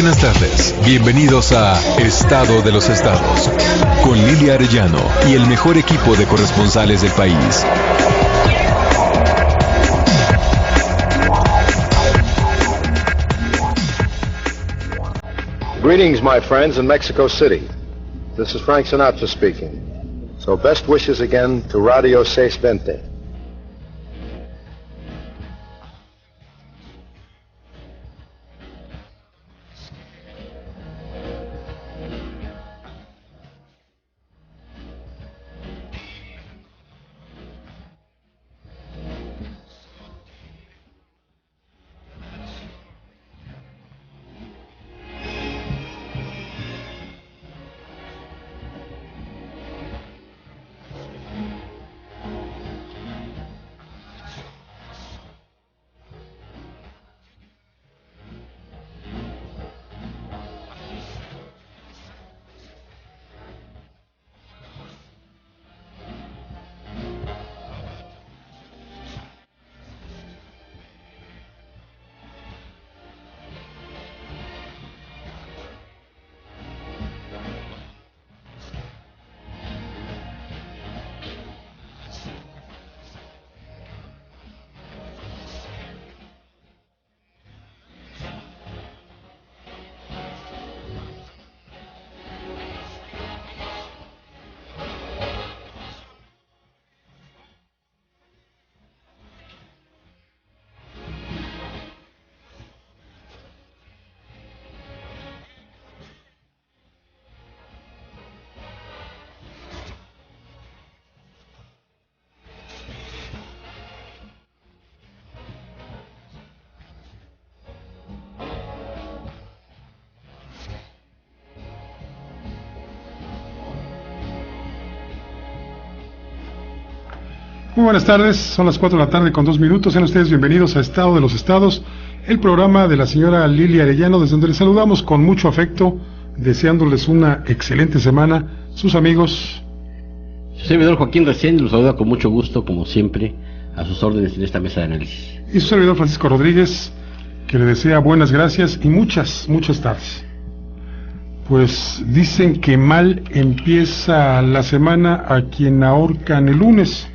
Buenas tardes, bienvenidos a Estado de los Estados, con Lilia Arellano y el mejor equipo de corresponsales del país. Greetings, my friends in Mexico City. This is Frank Sinatra speaking. So best wishes again to Radio 620. Muy buenas tardes, son las 4 de la tarde con 2 minutos. Sean ustedes bienvenidos a Estado de los Estados, el programa de la señora Lilia Arellano, desde donde les saludamos con mucho afecto, deseándoles una excelente semana. Sus amigos. Su servidor Joaquín Recién los saluda con mucho gusto, como siempre, a sus órdenes en esta mesa de análisis. Y su servidor Francisco Rodríguez, que le desea buenas gracias y muchas tardes. Pues dicen que mal empieza la semana a quien ahorcan el lunes.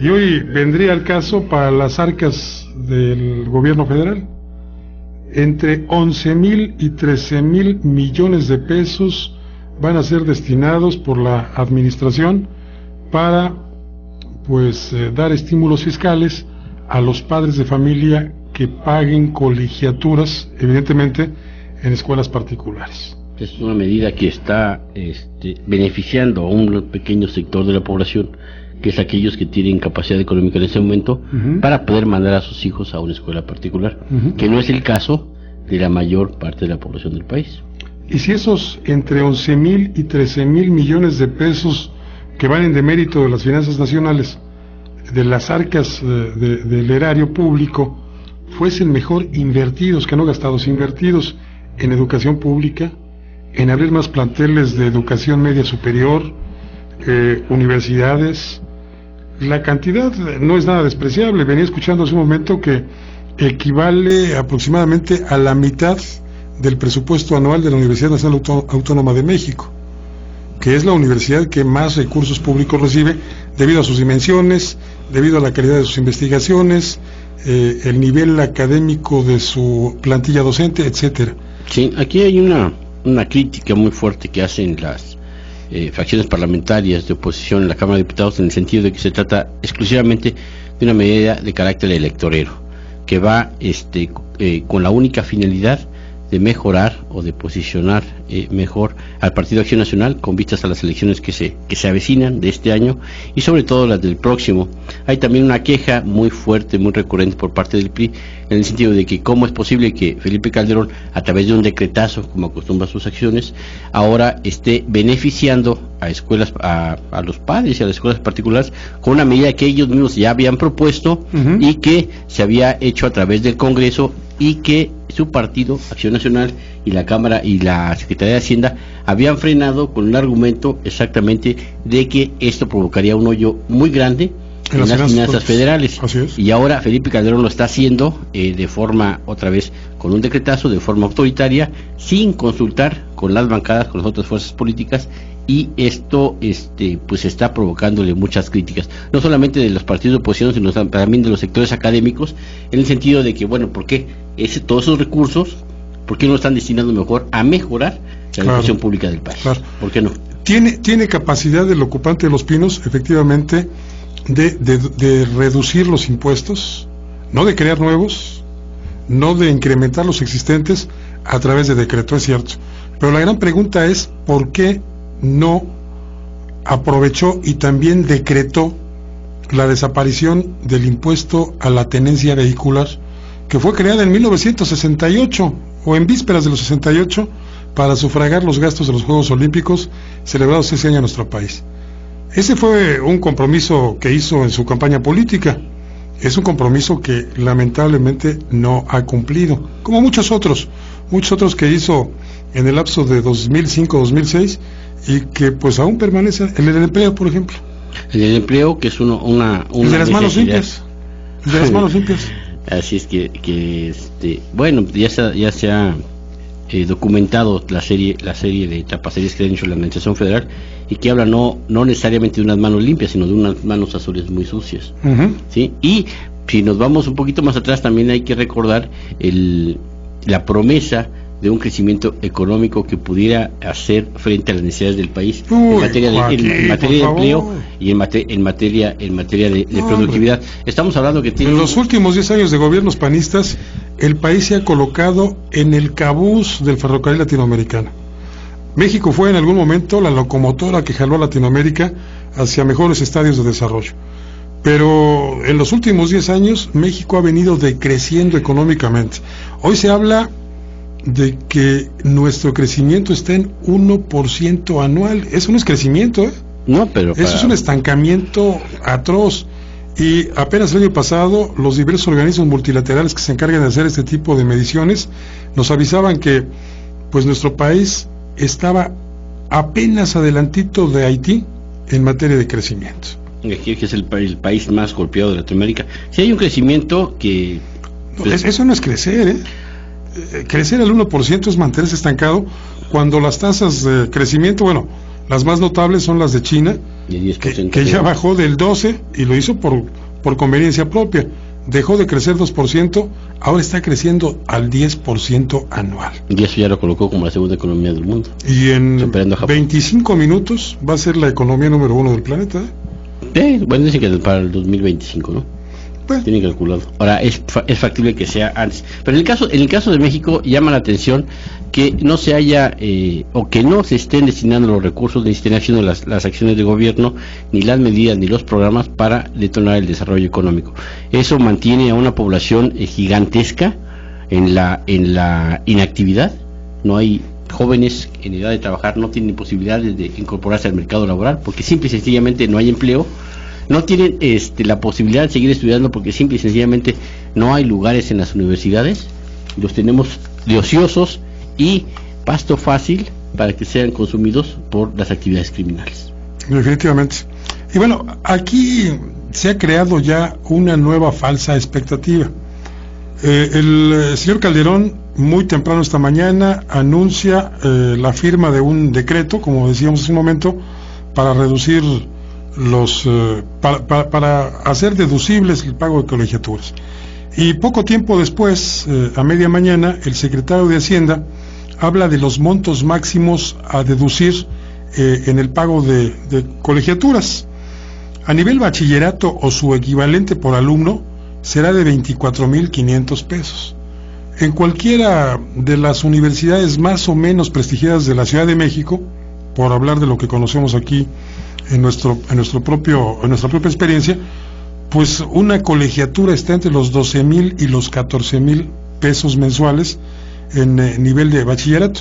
Y hoy vendría el caso para las arcas del gobierno federal. Entre 11,000 y 13,000 millones de pesos van a ser destinados por la administración para, dar estímulos fiscales a los padres de familia que paguen colegiaturas, evidentemente, en escuelas particulares. Es una medida que está beneficiando a un pequeño sector de la población, que es aquellos que tienen capacidad económica en ese momento, para poder mandar a sus hijos a una escuela particular, que no es el caso de la mayor parte de la población del país. Y si esos entre 11,000 y 13,000 millones de pesos que van en demérito de las finanzas nacionales, de las arcas del erario público, fuesen mejor invertidos, que no gastados, invertidos en educación pública, en abrir más planteles de educación media superior, universidades, la cantidad no es nada despreciable. Venía escuchando hace un momento que equivale aproximadamente a la mitad del presupuesto anual de la Universidad Nacional Autónoma de México, que es la universidad que más recursos públicos recibe debido a sus dimensiones, debido a la calidad de sus investigaciones, el nivel académico de su plantilla docente, etcétera. Sí, aquí hay una crítica muy fuerte que hacen las fracciones parlamentarias de oposición en la Cámara de Diputados, en el sentido de que se trata exclusivamente de una medida de carácter electorero, que va con la única finalidad de mejorar o de posicionar mejor al Partido Acción Nacional con vistas a las elecciones que se avecinan de este año y sobre todo las del próximo. Hay también una queja muy fuerte, muy recurrente por parte del PRI, en el sentido de que cómo es posible que Felipe Calderón, a través de un decretazo, como acostumbra sus acciones, ahora esté beneficiando a escuelas, a los padres y a las escuelas particulares con una medida que ellos mismos ya habían propuesto y que se había hecho a través del Congreso, y que su partido, Acción Nacional, y la Cámara y la Secretaría de Hacienda habían frenado con un argumento exactamente de que esto provocaría un hoyo muy grande en las finanzas federales. Así es. Y ahora Felipe Calderón lo está haciendo de forma, otra vez, con un decretazo, de forma autoritaria, sin consultar con las bancadas, con las otras fuerzas políticas, y esto pues está provocándole muchas críticas, no solamente de los partidos de oposición, sino también de los sectores académicos, en el sentido de que, bueno, ¿por qué todos esos recursos, por qué no están destinando mejor a mejorar la educación pública del país? Claro. ¿Por qué no? Tiene capacidad el ocupante de Los Pinos, efectivamente, de reducir los impuestos, no de crear nuevos, no de incrementar los existentes a través de decreto, es cierto. Pero la gran pregunta es, ¿por qué no aprovechó y también decretó la desaparición del impuesto a la tenencia vehicular, que fue creada en 1968 o en vísperas de los 68 para sufragar los gastos de los Juegos Olímpicos celebrados ese año en nuestro país? Ese fue un compromiso que hizo en su campaña política. Es un compromiso que lamentablemente no ha cumplido, como muchos otros que hizo en el lapso de 2005-2006 y que pues aún permanecen. En el empleo, por ejemplo. El empleo, que es una el de las manos limpias. El de las manos limpias. Así es que bueno, ya se ha documentado la serie de tapacerías que han hecho la Administración Federal, y que habla no necesariamente de unas manos limpias, sino de unas manos azules muy sucias. ¿Sí? Y si nos vamos un poquito más atrás, también hay que recordar la promesa de un crecimiento económico que pudiera hacer frente a las necesidades del país en materia de empleo y en materia de productividad. Estamos hablando que en los últimos 10 años de gobiernos panistas, el país se ha colocado en el cabuz del ferrocarril latinoamericano. México fue en algún momento la locomotora que jaló a Latinoamérica hacia mejores estadios de desarrollo. Pero en los últimos 10 años, México ha venido decreciendo económicamente. Hoy se habla de que nuestro crecimiento está en 1% anual. Eso no es crecimiento, ¿eh? No, pero eso es un estancamiento atroz. Y apenas el año pasado, los diversos organismos multilaterales que se encargan de hacer este tipo de mediciones nos avisaban que pues nuestro país estaba apenas adelantito de Haití en materia de crecimiento. Que es el país más golpeado de Latinoamérica. Si hay un crecimiento que... Pues, eso no es crecer, crecer al 1% es mantenerse estancado, cuando las tasas de crecimiento, bueno, las más notables son las de China, que ya bajó del 12% y lo hizo por conveniencia propia. Dejó de crecer 2%, ahora está creciendo al 10% anual. Y eso ya lo colocó como la segunda economía del mundo. Y en 25 minutos va a ser la economía número 1 del planeta. Bueno, dicen que para el 2025, ¿no? Tienen calculado. Ahora, es factible que sea antes. Pero en el caso de México, llama la atención que no se haya, o que no se estén destinando los recursos, ni se estén haciendo las acciones de gobierno, ni las medidas, ni los programas para detonar el desarrollo económico. Eso mantiene a una población gigantesca en la inactividad. No hay jóvenes en edad de trabajar, no tienen posibilidades de incorporarse al mercado laboral, porque simple y sencillamente no hay empleo. No tienen la posibilidad de seguir estudiando porque simple y sencillamente no hay lugares en las universidades. Los tenemos de ociosos y pasto fácil para que sean consumidos por las actividades criminales. Definitivamente. Y bueno, aquí se ha creado ya una nueva falsa expectativa. El señor Calderón, muy temprano esta mañana, anuncia la firma de un decreto, como decíamos hace un momento, para reducir para hacer deducibles el pago de colegiaturas. Y poco tiempo después, a media mañana, el secretario de Hacienda habla de los montos máximos a deducir en el pago de colegiaturas. A nivel bachillerato o su equivalente por alumno será de 24,500 pesos. En cualquiera de las universidades más o menos prestigiadas de la Ciudad de México, por hablar de lo que conocemos aquí en nuestra propia experiencia, pues una colegiatura está entre los 12,000 y los 14,000 pesos mensuales en nivel de bachillerato.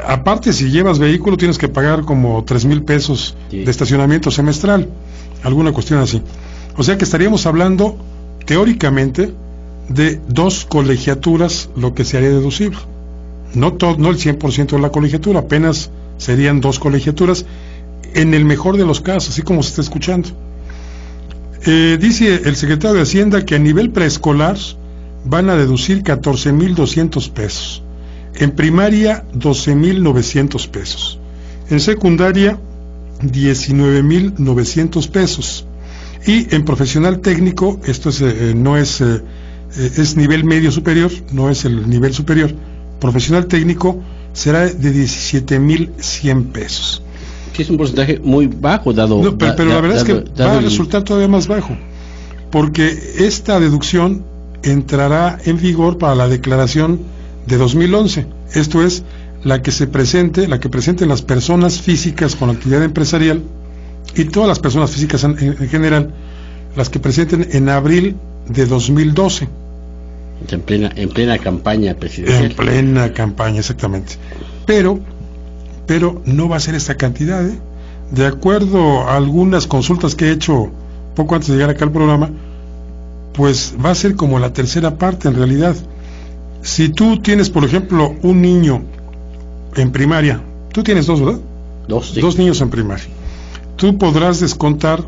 Aparte, si llevas vehículo, tienes que pagar como 3,000 pesos de estacionamiento semestral, alguna cuestión así. O sea que estaríamos hablando teóricamente de 2 colegiaturas lo que se haría deducible. No el 100% de la colegiatura, apenas serían 2 colegiaturas, en el mejor de los casos, así como se está escuchando. Dice el secretario de Hacienda que a nivel preescolar van a deducir 14,200 pesos. En primaria, 12,900 pesos. En secundaria, 19,900 pesos. Y en profesional técnico, esto es, es nivel medio superior, no es el nivel superior. Profesional técnico será de 17,100 pesos. Que es un porcentaje muy bajo dado... No, pero la verdad es que va a resultar todavía más bajo, porque esta deducción entrará en vigor para la declaración de 2011. Esto es, la que presenten las personas físicas con actividad empresarial y todas las personas físicas en general, las que presenten en abril de 2012. En plena campaña presidencial. En plena campaña, exactamente. Pero no va a ser esta cantidad, ¿eh? De acuerdo a algunas consultas que he hecho poco antes de llegar acá al programa, pues va a ser como la tercera parte en realidad. Si tú tienes, por ejemplo, un niño en primaria, tú tienes dos, ¿verdad? Sí. 2 niños en primaria. Tú podrás descontar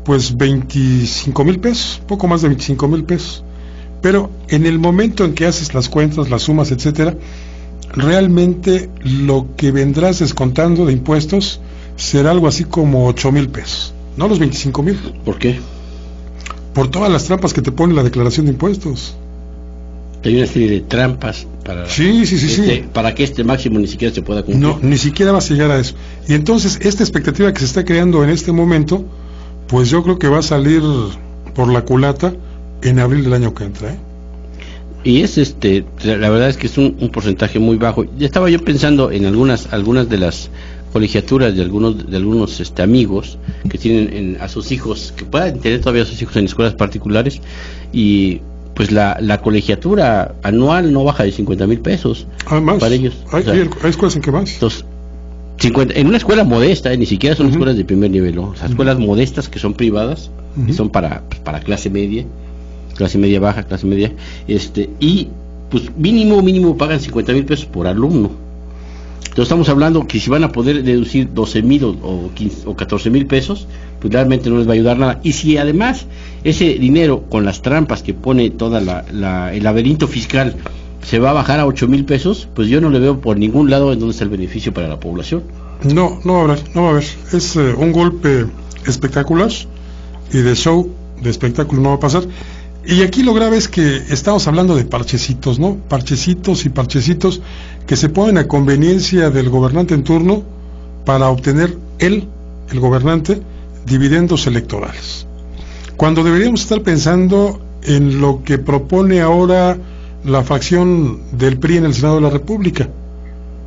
pues 25,000 pesos, poco más de 25,000 pesos. Pero en el momento en que haces las cuentas, las sumas, etcétera, realmente lo que vendrás descontando de impuestos será algo así como 8,000 pesos, no los 25,000. ¿Por qué? Por todas las trampas que te pone la declaración de impuestos. Hay una serie de trampas para, sí. para que este máximo ni siquiera se pueda cumplir. No, ni siquiera vas a llegar a eso. Y entonces esta expectativa que se está creando en este momento, pues yo creo que va a salir por la culata en abril del año que entra, ¿eh? Y es la verdad es que es un porcentaje muy bajo. Ya estaba yo pensando en algunas de las colegiaturas de algunos amigos que tienen a sus hijos, que puedan tener todavía a sus hijos en escuelas particulares, y pues la colegiatura anual no baja de 50,000 pesos. Además, para ellos. Hay escuelas en que más. Entonces, en una escuela modesta, ni siquiera son escuelas de primer nivel, ¿no? O sea, escuelas modestas que son privadas, y son para clase media baja, clase media, y pues mínimo pagan 50,000 pesos por alumno. Entonces estamos hablando que si van a poder deducir 12,000 o 15 o 14,000 pesos, pues realmente no les va a ayudar nada. Y si además ese dinero, con las trampas que pone toda el laberinto fiscal, se va a bajar a 8,000 pesos, pues yo no le veo por ningún lado en dónde está el beneficio para la población. No va a haber. Es un golpe espectacular, y de show, de espectáculo no va a pasar. Y aquí lo grave es que estamos hablando de parchecitos, ¿no? Parchecitos que se ponen a conveniencia del gobernante en turno para obtener el gobernante, dividendos electorales. Cuando deberíamos estar pensando en lo que propone ahora la facción del PRI en el Senado de la República,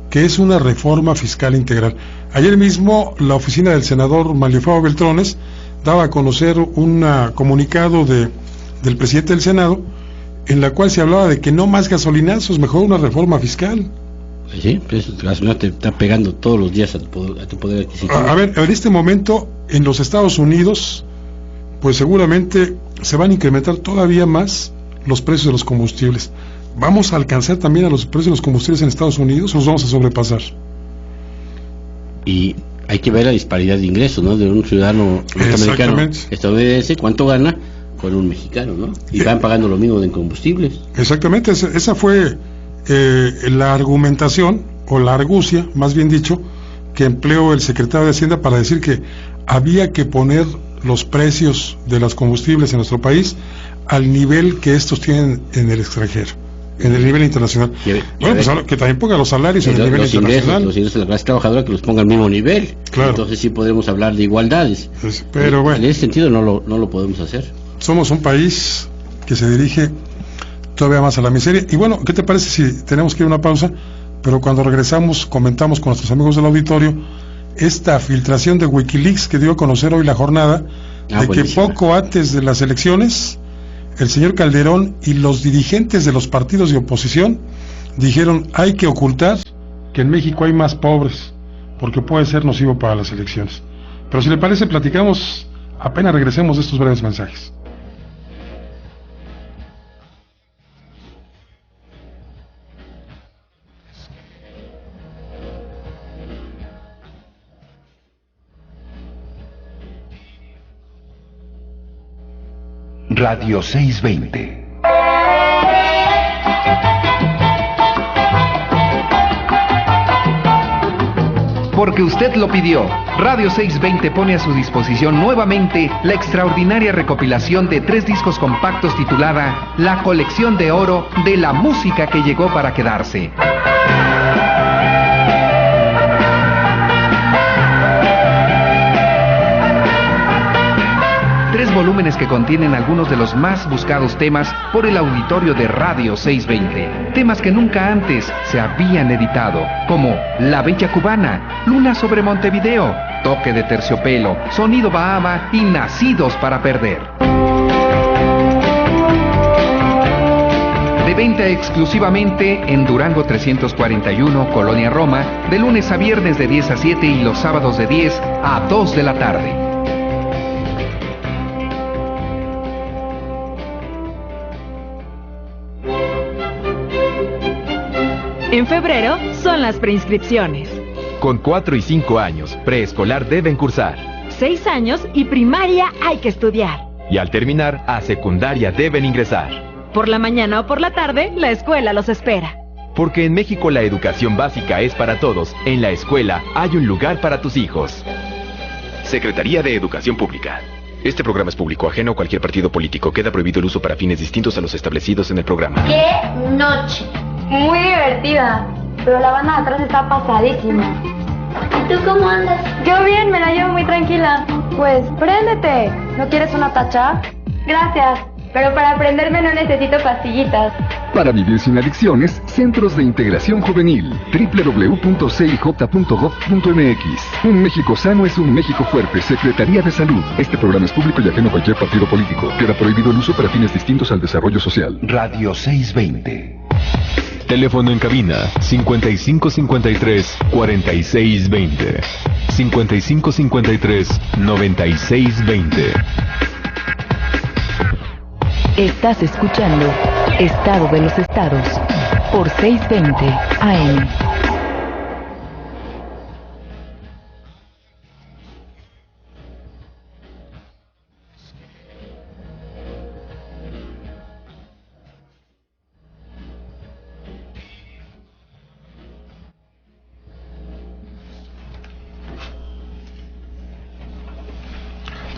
que es una reforma fiscal integral. Ayer mismo la oficina del senador Maliofao Beltrones daba a conocer un comunicado del presidente del Senado, en la cual se hablaba de que no más gasolinazos, mejor una reforma fiscal. Sí, pues el gasolinazo te está pegando todos los días a tu poder adquisitivo. A ver, en este momento en los Estados Unidos, pues seguramente se van a incrementar todavía más los precios de los combustibles. ¿Vamos a alcanzar también a los precios de los combustibles en Estados Unidos o los vamos a sobrepasar? Y hay que ver la disparidad de ingresos, ¿no? De un ciudadano norteamericano estadounidense, cuánto gana con un mexicano, ¿no? Y van pagando lo mismo de combustibles. Exactamente, esa fue la argumentación, o la argucia, más bien dicho, que empleó el secretario de Hacienda para decir que había que poner los precios de los combustibles en nuestro país al nivel que estos tienen en el extranjero, en el nivel internacional. Pues que también ponga los salarios en el nivel internacional. Los ingresos de la clase trabajadora, que los ponga al mismo nivel. Claro. Entonces sí podremos hablar de igualdades. Pero bueno, en ese sentido no lo podemos hacer. Somos un país que se dirige todavía más a la miseria. Y bueno, ¿qué te parece si tenemos que ir a una pausa? Pero cuando regresamos comentamos con nuestros amigos del auditorio esta filtración de Wikileaks que dio a conocer hoy la jornada, de que poco antes de las elecciones el señor Calderón y los dirigentes de los partidos de oposición dijeron: hay que ocultar que en México hay más pobres, porque puede ser nocivo para las elecciones. Pero si le parece, platicamos apenas regresemos de estos breves mensajes. Radio 620. Porque usted lo pidió, Radio 620 pone a su disposición nuevamente la extraordinaria recopilación de 3 discos compactos titulada La colección de oro de la música que llegó para quedarse. Volúmenes que contienen algunos de los más buscados temas por el auditorio de Radio 620. Temas que nunca antes se habían editado, como La Bella Cubana, Luna sobre Montevideo, Toque de Terciopelo, Sonido Bahama y Nacidos para Perder. De venta exclusivamente en Durango 341, Colonia Roma, de lunes a viernes de 10 a 7 y los sábados de 10 a 2 de la tarde. En febrero son las preinscripciones. Con 4 y 5 años, preescolar deben cursar. 6 años y primaria hay que estudiar. Y al terminar, a secundaria deben ingresar. Por la mañana o por la tarde, la escuela los espera. Porque en México la educación básica es para todos. En la escuela hay un lugar para tus hijos. Secretaría de Educación Pública. Este programa es público, ajeno a cualquier partido político. Queda prohibido el uso para fines distintos a los establecidos en el programa. ¡Qué noche! Muy divertida, pero la banda de atrás está pasadísima. ¿Y tú cómo andas? Yo bien, me la llevo muy tranquila. Pues préndete. ¿No quieres una tacha? Gracias, pero para prenderme no necesito pastillitas. Para vivir sin adicciones, Centros de Integración Juvenil. www.cij.gov.mx. Un México sano es un México fuerte. Secretaría de Salud. Este programa es público y ajeno a cualquier partido político. Queda prohibido el uso para fines distintos al desarrollo social. Radio 620. Teléfono en cabina 5553-4620. 5553-9620. Estás escuchando Estado de los Estados por 620 AM.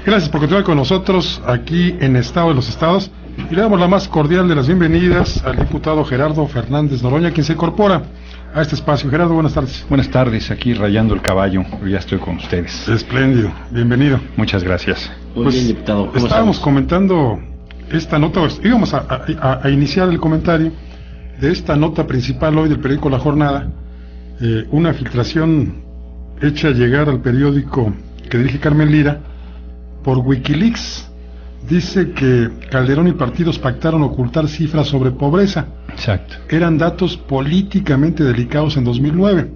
Gracias por continuar con nosotros aquí en Estado de los Estados y le damos la más cordial de las bienvenidas al diputado Gerardo Fernández Noroña, quien se incorpora a este espacio. Gerardo, buenas tardes. Buenas tardes, aquí rayando el caballo, ya estoy con ustedes. Espléndido, bienvenido. Muchas gracias. Muy bien, diputado. ¿Cómo estábamos estamos? Comentando esta nota, íbamos a iniciar el comentario de esta nota principal hoy del periódico La Jornada, una filtración hecha llegar al periódico que dirige Carmen Lira por Wikileaks. Dice que Calderón y partidos pactaron ocultar cifras sobre pobreza. Exacto. Eran datos políticamente delicados en 2009,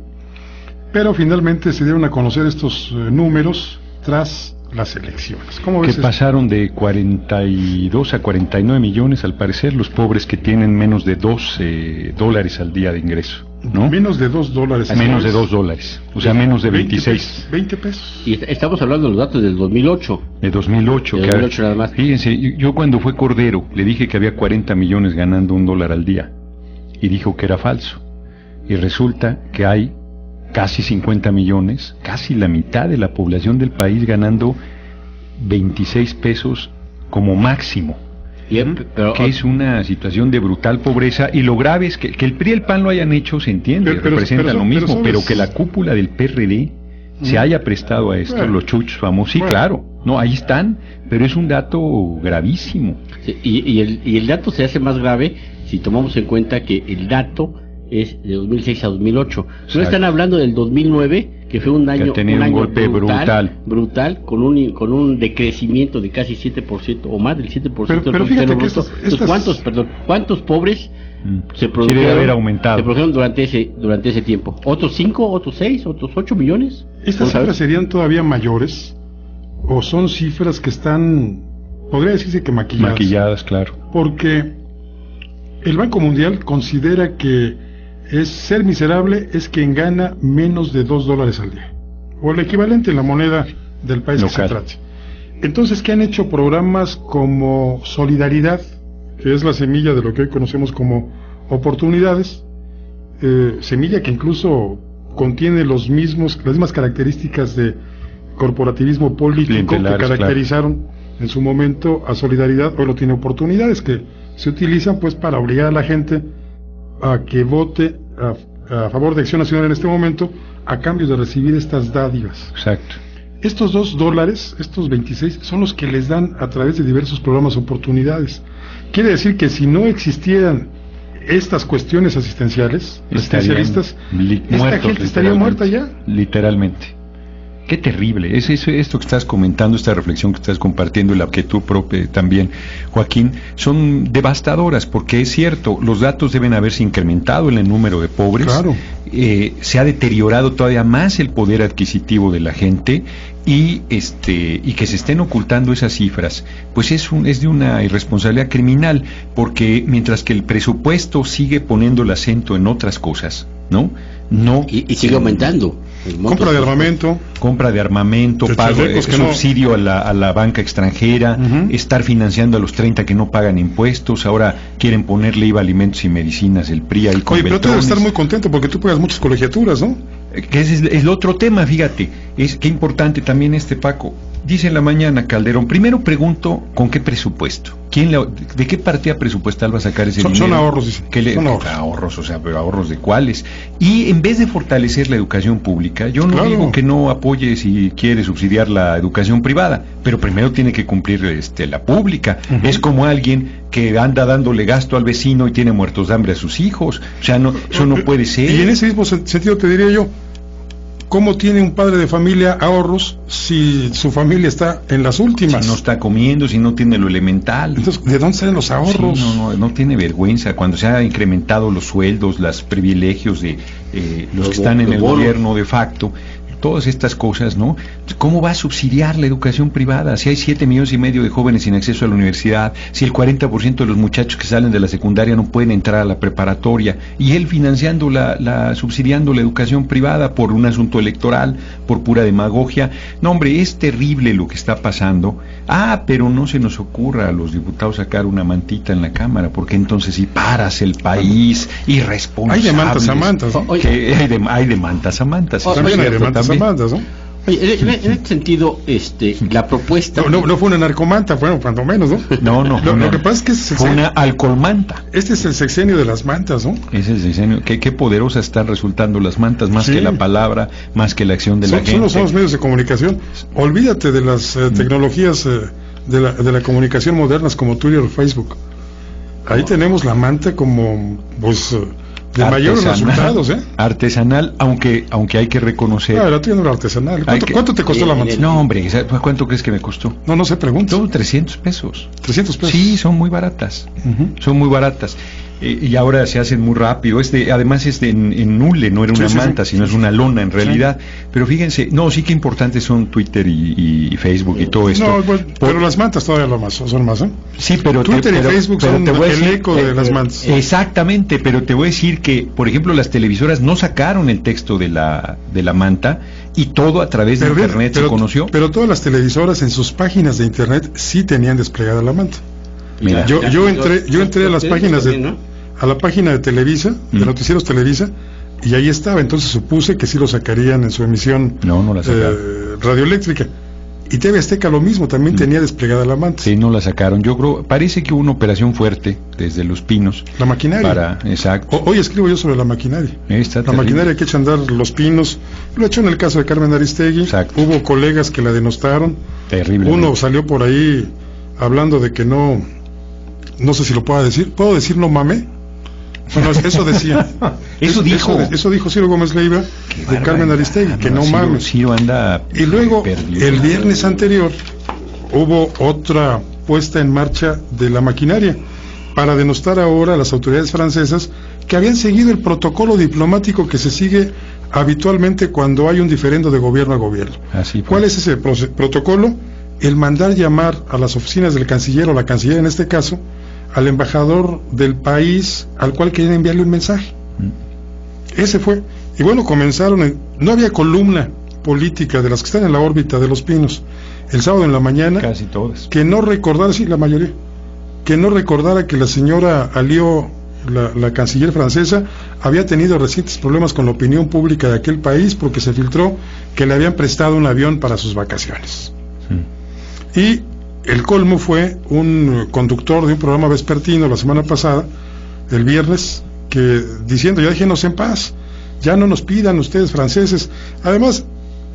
pero finalmente se dieron a conocer estos números tras las elecciones. ¿Cómo ves que pasaron de 42 a 49 millones, al parecer, los pobres que tienen menos de $2 al día de ingreso, ¿no? Menos de $2. Menos de $2, o sea, menos de 26. 20 pesos. Y estamos hablando de los datos del 2008. De 2008. De 2008 nada más. Fíjense, yo cuando fue Cordero, le dije que había 40 millones ganando $1 al día, y dijo que era falso. Y resulta que hay casi 50 millones, casi la mitad de la población del país ganando 26 pesos como máximo. Pero, que es una situación de brutal pobreza, y lo grave es que el PRI y el PAN lo hayan hecho, se entiende, representa lo mismo, pero que la cúpula del PRD se haya prestado a esto, los chuchos famosos, sí, claro, no, ahí están, pero es un dato gravísimo. Sí, y el dato se hace más grave si tomamos en cuenta que el dato es de 2006 a 2008. No están hablando del 2009, que fue un año, un golpe brutal, con un decrecimiento de casi 7% o más del 7%. Pero fíjate que ¿cuántos pobres se produjeron? Sí, debe haber aumentado. Se produjeron durante ese tiempo. ¿Otros 5, otros 6, otros 8 millones? ¿Estas cifras serían todavía mayores? ¿O son cifras que están, podría decirse que maquilladas? Maquilladas, claro. Porque el Banco Mundial considera que ser miserable es quien gana menos de $2 al día, o el equivalente en la moneda del país local que se trate. Entonces, ¿qué han hecho programas como Solidaridad, que es la semilla de lo que hoy conocemos como oportunidades? Semilla que incluso contiene las mismas características de corporativismo político que caracterizaron en su momento a Solidaridad. Hoy lo tiene oportunidades que se utilizan pues para obligar a la gente a que vote a favor de Acción Nacional en este momento, a cambio de recibir estas dádivas. Exacto. Estos $2, estos 26, son los que les dan a través de diversos programas oportunidades. Quiere decir que si no existieran estas cuestiones asistencialistas, esta gente estaría muerta ya. Literalmente. Qué terrible. Esto que estás comentando, esta reflexión que estás compartiendo y la que tú propio también, Joaquín, son devastadoras, porque es cierto, los datos deben haberse incrementado en el número de pobres. Claro. Se ha deteriorado todavía más el poder adquisitivo de la gente y que se estén ocultando esas cifras, pues es de una irresponsabilidad criminal, porque mientras que el presupuesto sigue poniendo el acento en otras cosas, ¿no? Y sigue aumentando. Compra de armamento, pago, subsidio a la banca extranjera, estar financiando a los 30 que no pagan impuestos, ahora quieren ponerle IVA a alimentos y medicinas, el PRI ahí con Oye, pero tú debes estar muy contento porque tú pagas muchas colegiaturas, ¿no? Que ese es el otro tema, fíjate, qué importante también Paco. Dice en la mañana Calderón, primero pregunto, ¿con qué presupuesto? ¿De qué partida presupuestal va a sacar ese dinero? Son ahorros, dice. Son ahorros, o sea, pero ¿ahorros de cuáles? Y en vez de fortalecer la educación pública, yo no digo que no apoye si quiere subsidiar la educación privada, pero primero tiene que cumplir la pública. Es como alguien que anda dándole gasto al vecino y tiene muertos de hambre a sus hijos. O sea, eso no puede ser. Y en ese mismo sentido te diría yo, ¿cómo tiene un padre de familia ahorros si su familia está en las últimas? Si no está comiendo, si no tiene lo elemental. Entonces, ¿de dónde salen los ahorros? Sí, no tiene vergüenza. Cuando se han incrementado los sueldos, los privilegios de los que están en el gobierno de facto, todas estas cosas, ¿no? ¿Cómo va a subsidiar la educación privada? Si hay 7,5 millones de jóvenes sin acceso a la universidad, si el 40% de los muchachos que salen de la secundaria no pueden entrar a la preparatoria, y él financiando subsidiando la educación privada por un asunto electoral, por pura demagogia. No, hombre, es terrible lo que está pasando. Pero no se nos ocurra a los diputados sacar una mantita en la Cámara, porque entonces si paras el país, irresponsables. Hay de mantas a mantas, ¿no? Hay de mantas a mantas. También hay de mantas a mantas, ¿no? Oye, en este sentido, la propuesta... No fue una narcomanta, fue cuando menos, ¿no? No. Lo que pasa es que fue una alcoholmanta. Este es el sexenio de las mantas, ¿no? Es el sexenio. Qué poderosas están resultando las mantas, más que la palabra, más que la acción de la gente. Son los medios de comunicación. Olvídate de las tecnologías de la comunicación modernas como Twitter o Facebook. Ahí tenemos la manta como, pues... de mayores resultados, artesanal, aunque hay que reconocer. La tienda era artesanal. ¿Cuánto te costó la manta? No, hombre, ¿cuánto crees que me costó? No se pregunta. Son 300 pesos. 300 pesos. Sí, son muy baratas. Son muy baratas. Y ahora se hacen muy rápido. Además en hule, no era una manta, sino es una lona en realidad. Pero fíjense, sí que importantes son Twitter y Facebook y todo esto. Pero las mantas todavía son más, ¿eh? Sí, pero Twitter y Facebook son el eco de las mantas. Exactamente, pero te voy a decir que, por ejemplo, las televisoras no sacaron el texto de la manta y todo a través de internet se conoció. Pero todas las televisoras en sus páginas de internet sí tenían desplegada la manta. Mira, yo entré a las páginas a la página de Televisa, de Noticieros Televisa, y ahí estaba. Entonces supuse que sí lo sacarían en su emisión radioeléctrica. Y TV Azteca lo mismo, también tenía desplegada la manta. Sí, no la sacaron. Yo creo, parece que hubo una operación fuerte desde Los Pinos. La maquinaria. Exacto. Hoy escribo yo sobre la maquinaria. Maquinaria que echa a andar Los Pinos. Lo he hecho en el caso de Carmen Aristegui. Exacto. Hubo colegas que la denostaron. Terrible. Uno salió por ahí hablando de que no sé si lo puedo decir. ¿Puedo decir no mame? Bueno, eso decía. Eso dijo Ciro Gómez Leiva de Carmen Aristegui, que no mames. Ciro anda. Y luego, el viernes anterior, hubo otra puesta en marcha de la maquinaria para denostar ahora a las autoridades francesas que habían seguido el protocolo diplomático que se sigue habitualmente cuando hay un diferendo de gobierno a gobierno. ¿Cuál es ese protocolo? El mandar llamar a las oficinas del canciller, o la canciller en este caso, al embajador del país al cual querían enviarle un mensaje. Ese fue. Y bueno, comenzaron, no había columna política de las que están en la órbita de Los Pinos. el sábado en la mañana, casi todas, que no recordara, sí, la mayoría, que no recordara que la señora Alliot, la canciller francesa, había tenido recientes problemas con la opinión pública de aquel país porque se filtró que le habían prestado un avión para sus vacaciones. Y el colmo fue un conductor de un programa vespertino la semana pasada, el viernes, que diciendo, ya déjenos en paz, ya no nos pidan ustedes franceses. Además,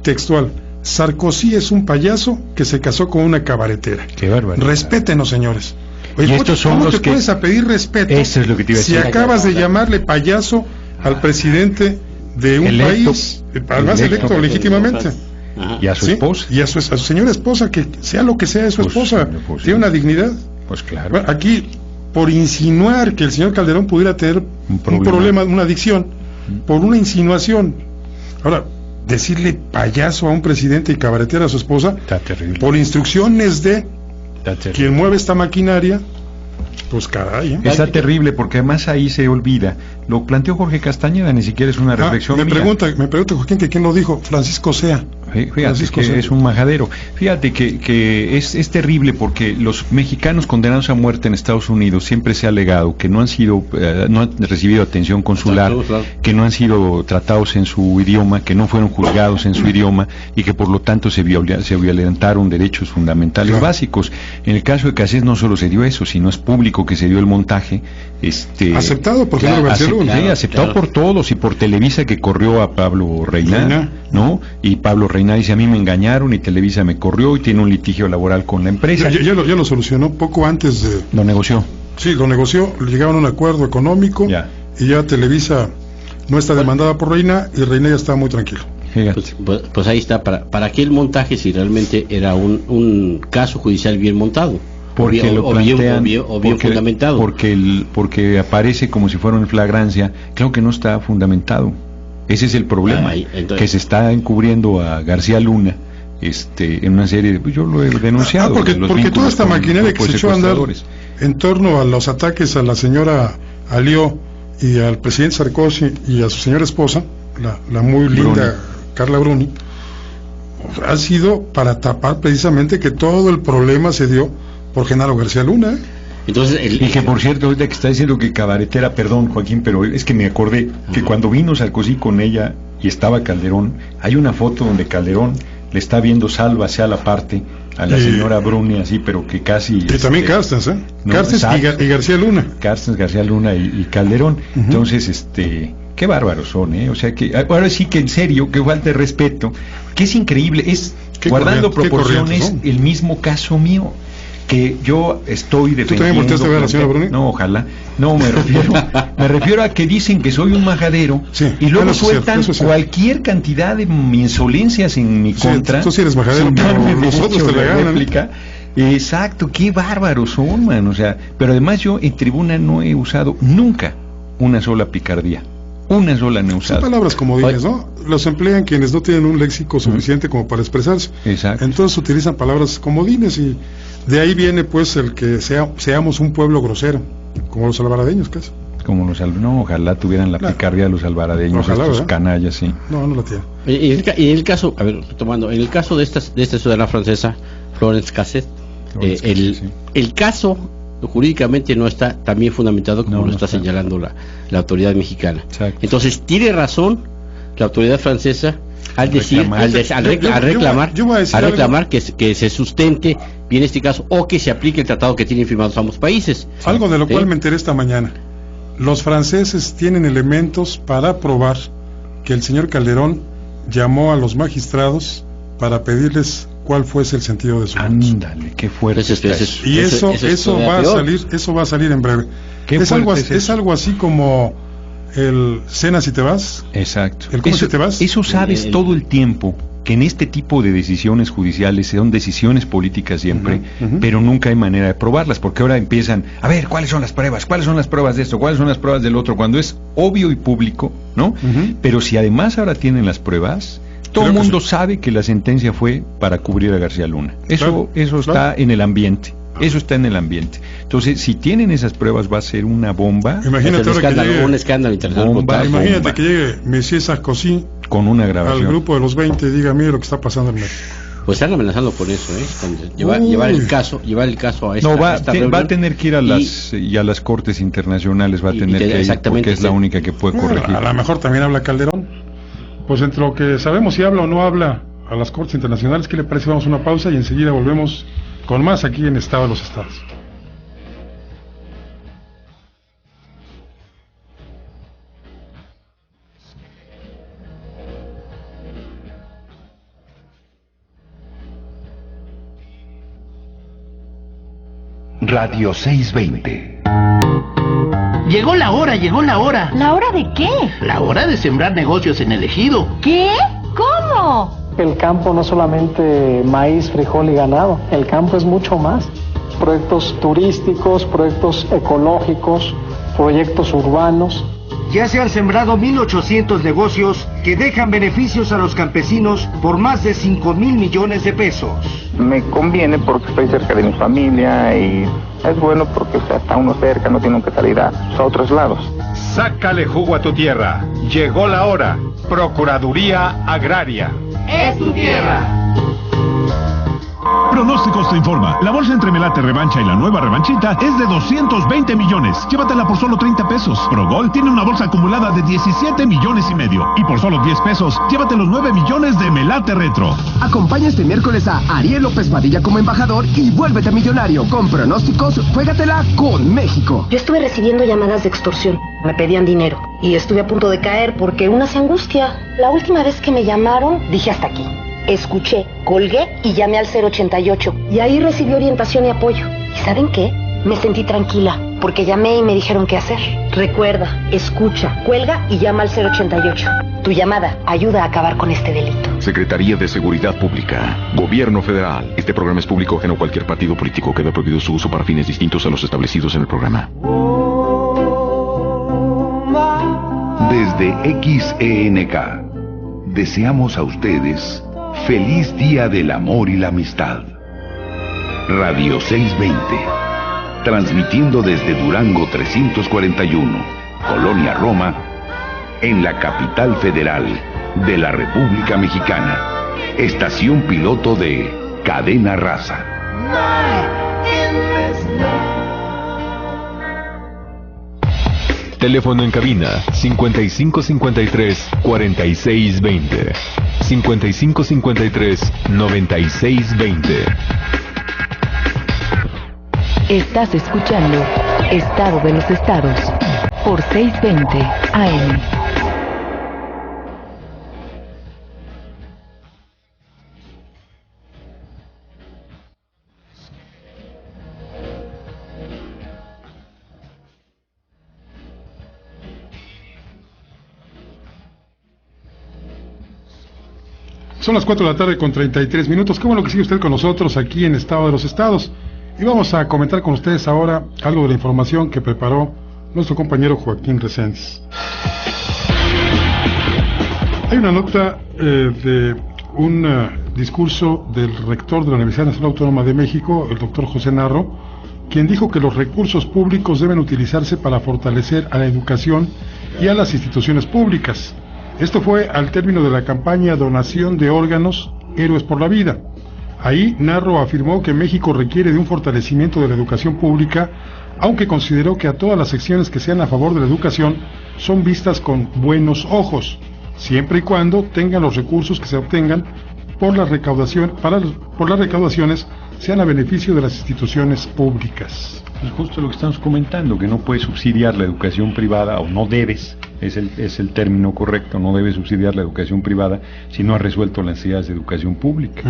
textual, Sarkozy es un payaso que se casó con una cabaretera. Qué barbaridad. Respétenos, señores. Oye, y estos son ¿cómo los te que puedes a pedir respeto? Eso es lo que te iba a decir. Si acabas de llamarle payaso al presidente de un país, además electo legítimamente. Y a su esposa. Y a su señora esposa, que sea lo que sea de su esposa, tiene una dignidad. Pues claro. Bueno, aquí, por insinuar que el señor Calderón pudiera tener un problema, una adicción, por una insinuación. Ahora, decirle payaso a un presidente y cabaretera a su esposa, está terrible. Por instrucciones de quien mueve esta maquinaria, pues caray. Está terrible, porque además ahí se olvida. Lo planteó Jorge Castañeda, ni siquiera es una reflexión me mía. pregunta Joaquín, que quién lo dijo. Francisco Sea. Fíjate que es un majadero. Fíjate que es terrible, porque los mexicanos condenados a muerte en Estados Unidos siempre se ha alegado que no han sido no han recibido atención consular, que no han sido tratados en su idioma, que no fueron juzgados en su idioma, y que por lo tanto se violentaron derechos fundamentales básicos. En el caso de Cassés no solo se dio eso, sino es público que se dio el montaje aceptado por Genaro García Luna, aceptado por todos, y por Televisa, que corrió a Pablo Reina, ¿no? Y Pablo Reina dice, a mí me engañaron y Televisa me corrió, y tiene un litigio laboral con la empresa. Ya lo solucionó poco antes de... Lo negoció. Sí, lo negoció, llegaron a un acuerdo económico, y ya Televisa no está demandada por Reina, y Reina ya está muy tranquilo. Pues ahí está, para aquel montaje, si realmente era un caso judicial bien montado, porque lo plantean, bien fundamentado, porque aparece como si fuera una flagrancia. Claro que no está fundamentado. Ese es el problema, que se está encubriendo a García Luna en una serie de... Yo lo he denunciado. Porque toda esta maquinaria que se echó a andar en torno a los ataques a la señora Alliot y al presidente Sarkozy y a su señora esposa, la muy linda Carla Bruni, ha sido para tapar precisamente que todo el problema se dio por Genaro García Luna. Entonces, y que por cierto, ahorita que está diciendo que cabaretera, perdón Joaquín, pero es que me acordé que cuando vino Sarkozy con ella y estaba Calderón, hay una foto donde Calderón le está viendo salva hacia la parte a la señora Bruni, así, pero que casi... Y también Carstens, Carstens y García Luna. Carstens, García Luna y Calderón. Entonces, qué bárbaros son, o sea que, ahora sí que en serio, que falta de respeto, que es increíble, guardando proporciones, el mismo caso mío, que yo estoy defendiendo. ¿Tú también volteaste a ver a la señora Bruni? No, ojalá. No, me refiero a que dicen que soy un majadero, y luego sueltan cualquier cantidad de insolencias en mi contra. Tú sí eres majadero, pero nosotros te la ganan. Exacto, qué bárbaros son, man. O sea, pero además yo en tribuna no he usado nunca una sola picardía. Una sola no he usado. Son palabras comodines, ¿no? Los emplean quienes no tienen un léxico suficiente como para expresarse. Exacto. Entonces utilizan palabras comodines, y de ahí viene pues el que seamos un pueblo grosero, como los alvaradeños casi. Como los no, ojalá tuvieran la picardía de los alvaradeños, estos canallas, sí. No la tienen. Y en el caso, a ver, tomando, en el caso de esta ciudadana francesa, Florence Cassés, el caso jurídicamente no está tan bien fundamentado como lo está señalando la autoridad mexicana. Exacto. Entonces tiene razón la autoridad francesa al reclamar que se sustente bien este caso, o que se aplique el tratado que tienen firmados ambos países. Algo de lo cual me enteré esta mañana. Los franceses tienen elementos para probar que el señor Calderón llamó a los magistrados para pedirles cuál fuese el sentido de su voto. Ándale, qué fuerte. Y eso va a salir en breve. Es algo así como el cena si te vas. Exacto. El cómo si te vas. Eso sabes todo el tiempo, que en este tipo de decisiones judiciales son decisiones políticas siempre, pero nunca hay manera de probarlas, porque ahora empiezan, a ver, ¿cuáles son las pruebas? ¿Cuáles son las pruebas de esto? ¿Cuáles son las pruebas del otro? Cuando es obvio y público, ¿no? Pero si además ahora tienen las pruebas, todo el mundo sabe que la sentencia fue para cubrir a García Luna. Eso está en el ambiente. Eso está en el ambiente. Entonces, si tienen esas pruebas, va a ser una bomba. Imagínate un escándalo internacional. Imagínate que llegue Monsieur Sarkozy con una grabación al grupo de los 20 y diga, mire lo que está pasando en México. Pues están amenazando con eso, con llevar el caso a esta, va reunión. A tener que ir a las cortes internacionales, va a tener que ir, porque es la única que puede corregir. A lo mejor también habla Calderón. Pues entre lo que sabemos si habla o no habla a las cortes internacionales, ¿qué le parece? Vamos a una pausa y enseguida volvemos con más aquí en Estado de los Estados. Radio 620. Llegó la hora. ¿La hora de qué? La hora de sembrar negocios en el ejido. ¿Qué? ¿Cómo? El campo no solamente maíz, frijol y ganado, el campo es mucho más. Proyectos turísticos, proyectos ecológicos, proyectos urbanos. Ya se han sembrado 1,800 negocios que dejan beneficios a los campesinos por más de 5,000 millones de pesos. Me conviene porque estoy cerca de mi familia y es bueno porque está uno cerca, no tiene que salir a otros lados. Sácale jugo a tu tierra. Llegó la hora. Procuraduría Agraria. Es tu tierra. Pronósticos te informa. La bolsa entre Melate Revancha y la nueva revanchita es de 220 millones. Llévatela por solo 30 pesos. Progol tiene una bolsa acumulada de 17 millones y medio. Y por solo 10 pesos, llévate los 9 millones de Melate Retro. Acompaña este miércoles a Ariel López Padilla como embajador y vuélvete millonario. Con pronósticos, juégatela con México. Yo estuve recibiendo llamadas de extorsión. Me pedían dinero. Y estuve a punto de caer porque una se angustia. La última vez que me llamaron, dije hasta aquí. Escuché, colgué y llamé al 088. Y ahí recibí orientación y apoyo. ¿Y saben qué? Me sentí tranquila, porque llamé y me dijeron qué hacer. Recuerda, escucha, cuelga y llama al 088. Tu llamada ayuda a acabar con este delito. Secretaría de Seguridad Pública, Gobierno Federal. Este programa es público ajeno a cualquier partido político. Queda prohibido su uso para fines distintos a los establecidos en el programa. Desde XENK, deseamos a ustedes feliz Día del Amor y la Amistad. Radio 620, transmitiendo desde Durango 341, Colonia Roma, en la capital federal de la República Mexicana. Estación piloto de Cadena Raza. Teléfono en cabina 5553-4620. 5553-9620. Estás escuchando Estado de los Estados por 620 AM. Son las 4 de la tarde con 33 minutos. Qué bueno que sigue usted con nosotros aquí en Estado de los Estados. Y vamos a comentar con ustedes ahora algo de la información que preparó nuestro compañero Joaquín Reséndiz. Hay una nota de un discurso del rector de la Universidad Nacional Autónoma de México, el doctor José Narro, quien dijo que los recursos públicos deben utilizarse para fortalecer a la educación y a las instituciones públicas. Esto fue al término de la campaña Donación de Órganos, Héroes por la Vida. Ahí Narro afirmó que México requiere de un fortalecimiento de la educación pública, aunque consideró que a todas las secciones que sean a favor de la educación son vistas con buenos ojos, siempre y cuando tengan los recursos que se obtengan por la recaudación, por las recaudaciones sean a beneficio de las instituciones públicas. Es justo lo que estamos comentando, que no puedes subsidiar la educación privada, o no debes, es el término correcto, no debes subsidiar la educación privada si no has resuelto las necesidades de educación pública.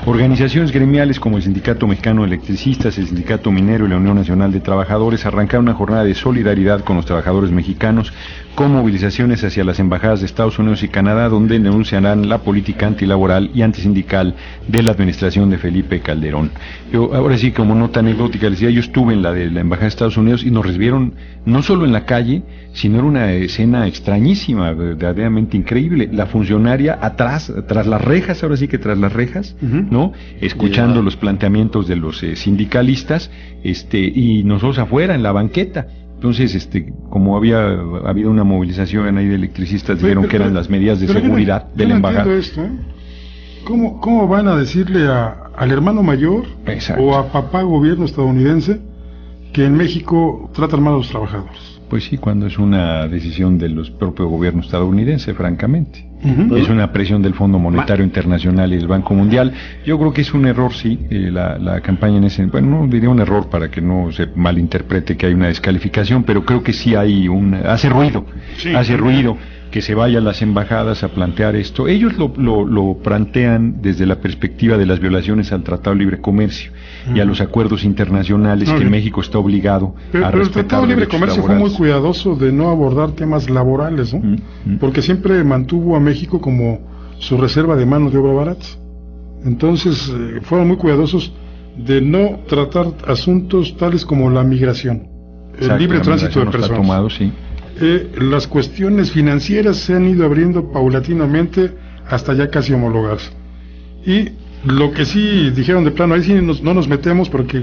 Organizaciones gremiales como el Sindicato Mexicano de Electricistas, el Sindicato Minero y la Unión Nacional de Trabajadores arrancaron una jornada de solidaridad con los trabajadores mexicanos con movilizaciones hacia las embajadas de Estados Unidos y Canadá, donde denunciarán la política antilaboral y antisindical de la administración de Felipe Calderón. Yo, ahora sí, como nota anecdótica, les decía, yo estuve en la de la embajada de Estados Unidos y nos recibieron no solo en la calle, sino era una escena extrañísima, verdaderamente increíble. La funcionaria atrás, tras las rejas, ahora sí que tras las rejas, ¿no? Escuchando los planteamientos de los sindicalistas, y nosotros afuera en la banqueta. Entonces, como había habido una movilización ahí de electricistas, dijeron que eran las medidas de seguridad de la embajada. Esto, ¿eh? ¿Cómo van a decirle al hermano mayor o a papá gobierno estadounidense que en México tratan mal a los trabajadores? Pues sí, cuando es una decisión de los propios gobiernos estadounidenses, francamente. Es una presión del Fondo Monetario Internacional y del Banco Mundial. Yo creo que es un error, sí, la campaña en ese... Bueno, no diría un error para que no se malinterprete que hay una descalificación, pero creo que sí hay hace ruido que se vaya a las embajadas a plantear esto. Ellos lo plantean desde la perspectiva de las violaciones al Tratado de Libre Comercio y a los acuerdos internacionales que México está obligado a respetar. Pero el Tratado de Libre Comercio fue muy cuidadoso de no abordar temas laborales, ¿no? Porque siempre mantuvo a México como su reserva de mano de obra barata. Entonces fueron muy cuidadosos de no tratar asuntos tales como la migración, el libre tránsito de personas. Tomado, sí. Las cuestiones financieras se han ido abriendo paulatinamente hasta ya casi homologarse. Y lo que sí dijeron de plano, ahí sí no nos metemos porque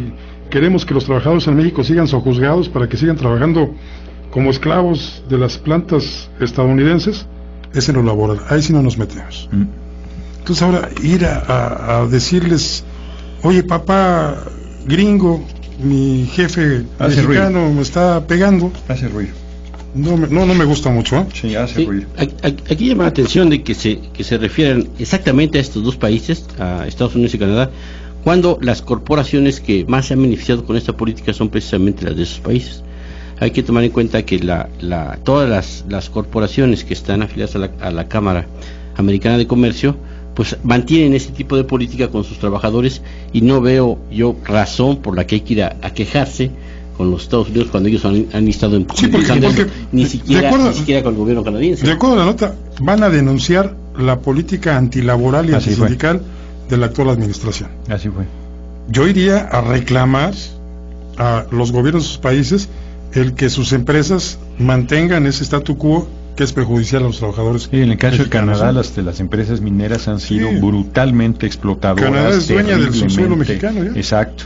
queremos que los trabajadores en México sigan sojuzgados para que sigan trabajando como esclavos de las plantas estadounidenses, es en lo laboral, ahí sí no nos metemos. Entonces ahora ir a decirles, oye papá gringo, mi jefe mexicano me está pegando. Hace ruido. No me gusta mucho, ¿eh? Sí, hace ruido. Aquí llama la atención de que se refieren exactamente a estos dos países, a Estados Unidos y Canadá, cuando las corporaciones que más se han beneficiado con esta política son precisamente las de esos países. Hay que tomar en cuenta que todas las corporaciones que están afiliadas a la Cámara Americana de Comercio, pues mantienen ese tipo de política con sus trabajadores, y no veo yo razón por la que hay que ir a quejarse con los Estados Unidos cuando ellos han estado impulsando ni siquiera con el gobierno canadiense. De acuerdo a la nota, van a denunciar la política antilaboral y antisindical de la actual administración. Así fue. Yo iría a reclamar a los gobiernos de sus países el que sus empresas mantengan ese statu quo que es perjudicial a los trabajadores. Y en el caso de Canadá, las empresas mineras han sido brutalmente explotadoras. Canadá es dueña del subsuelo mexicano, ¿ya? Exacto.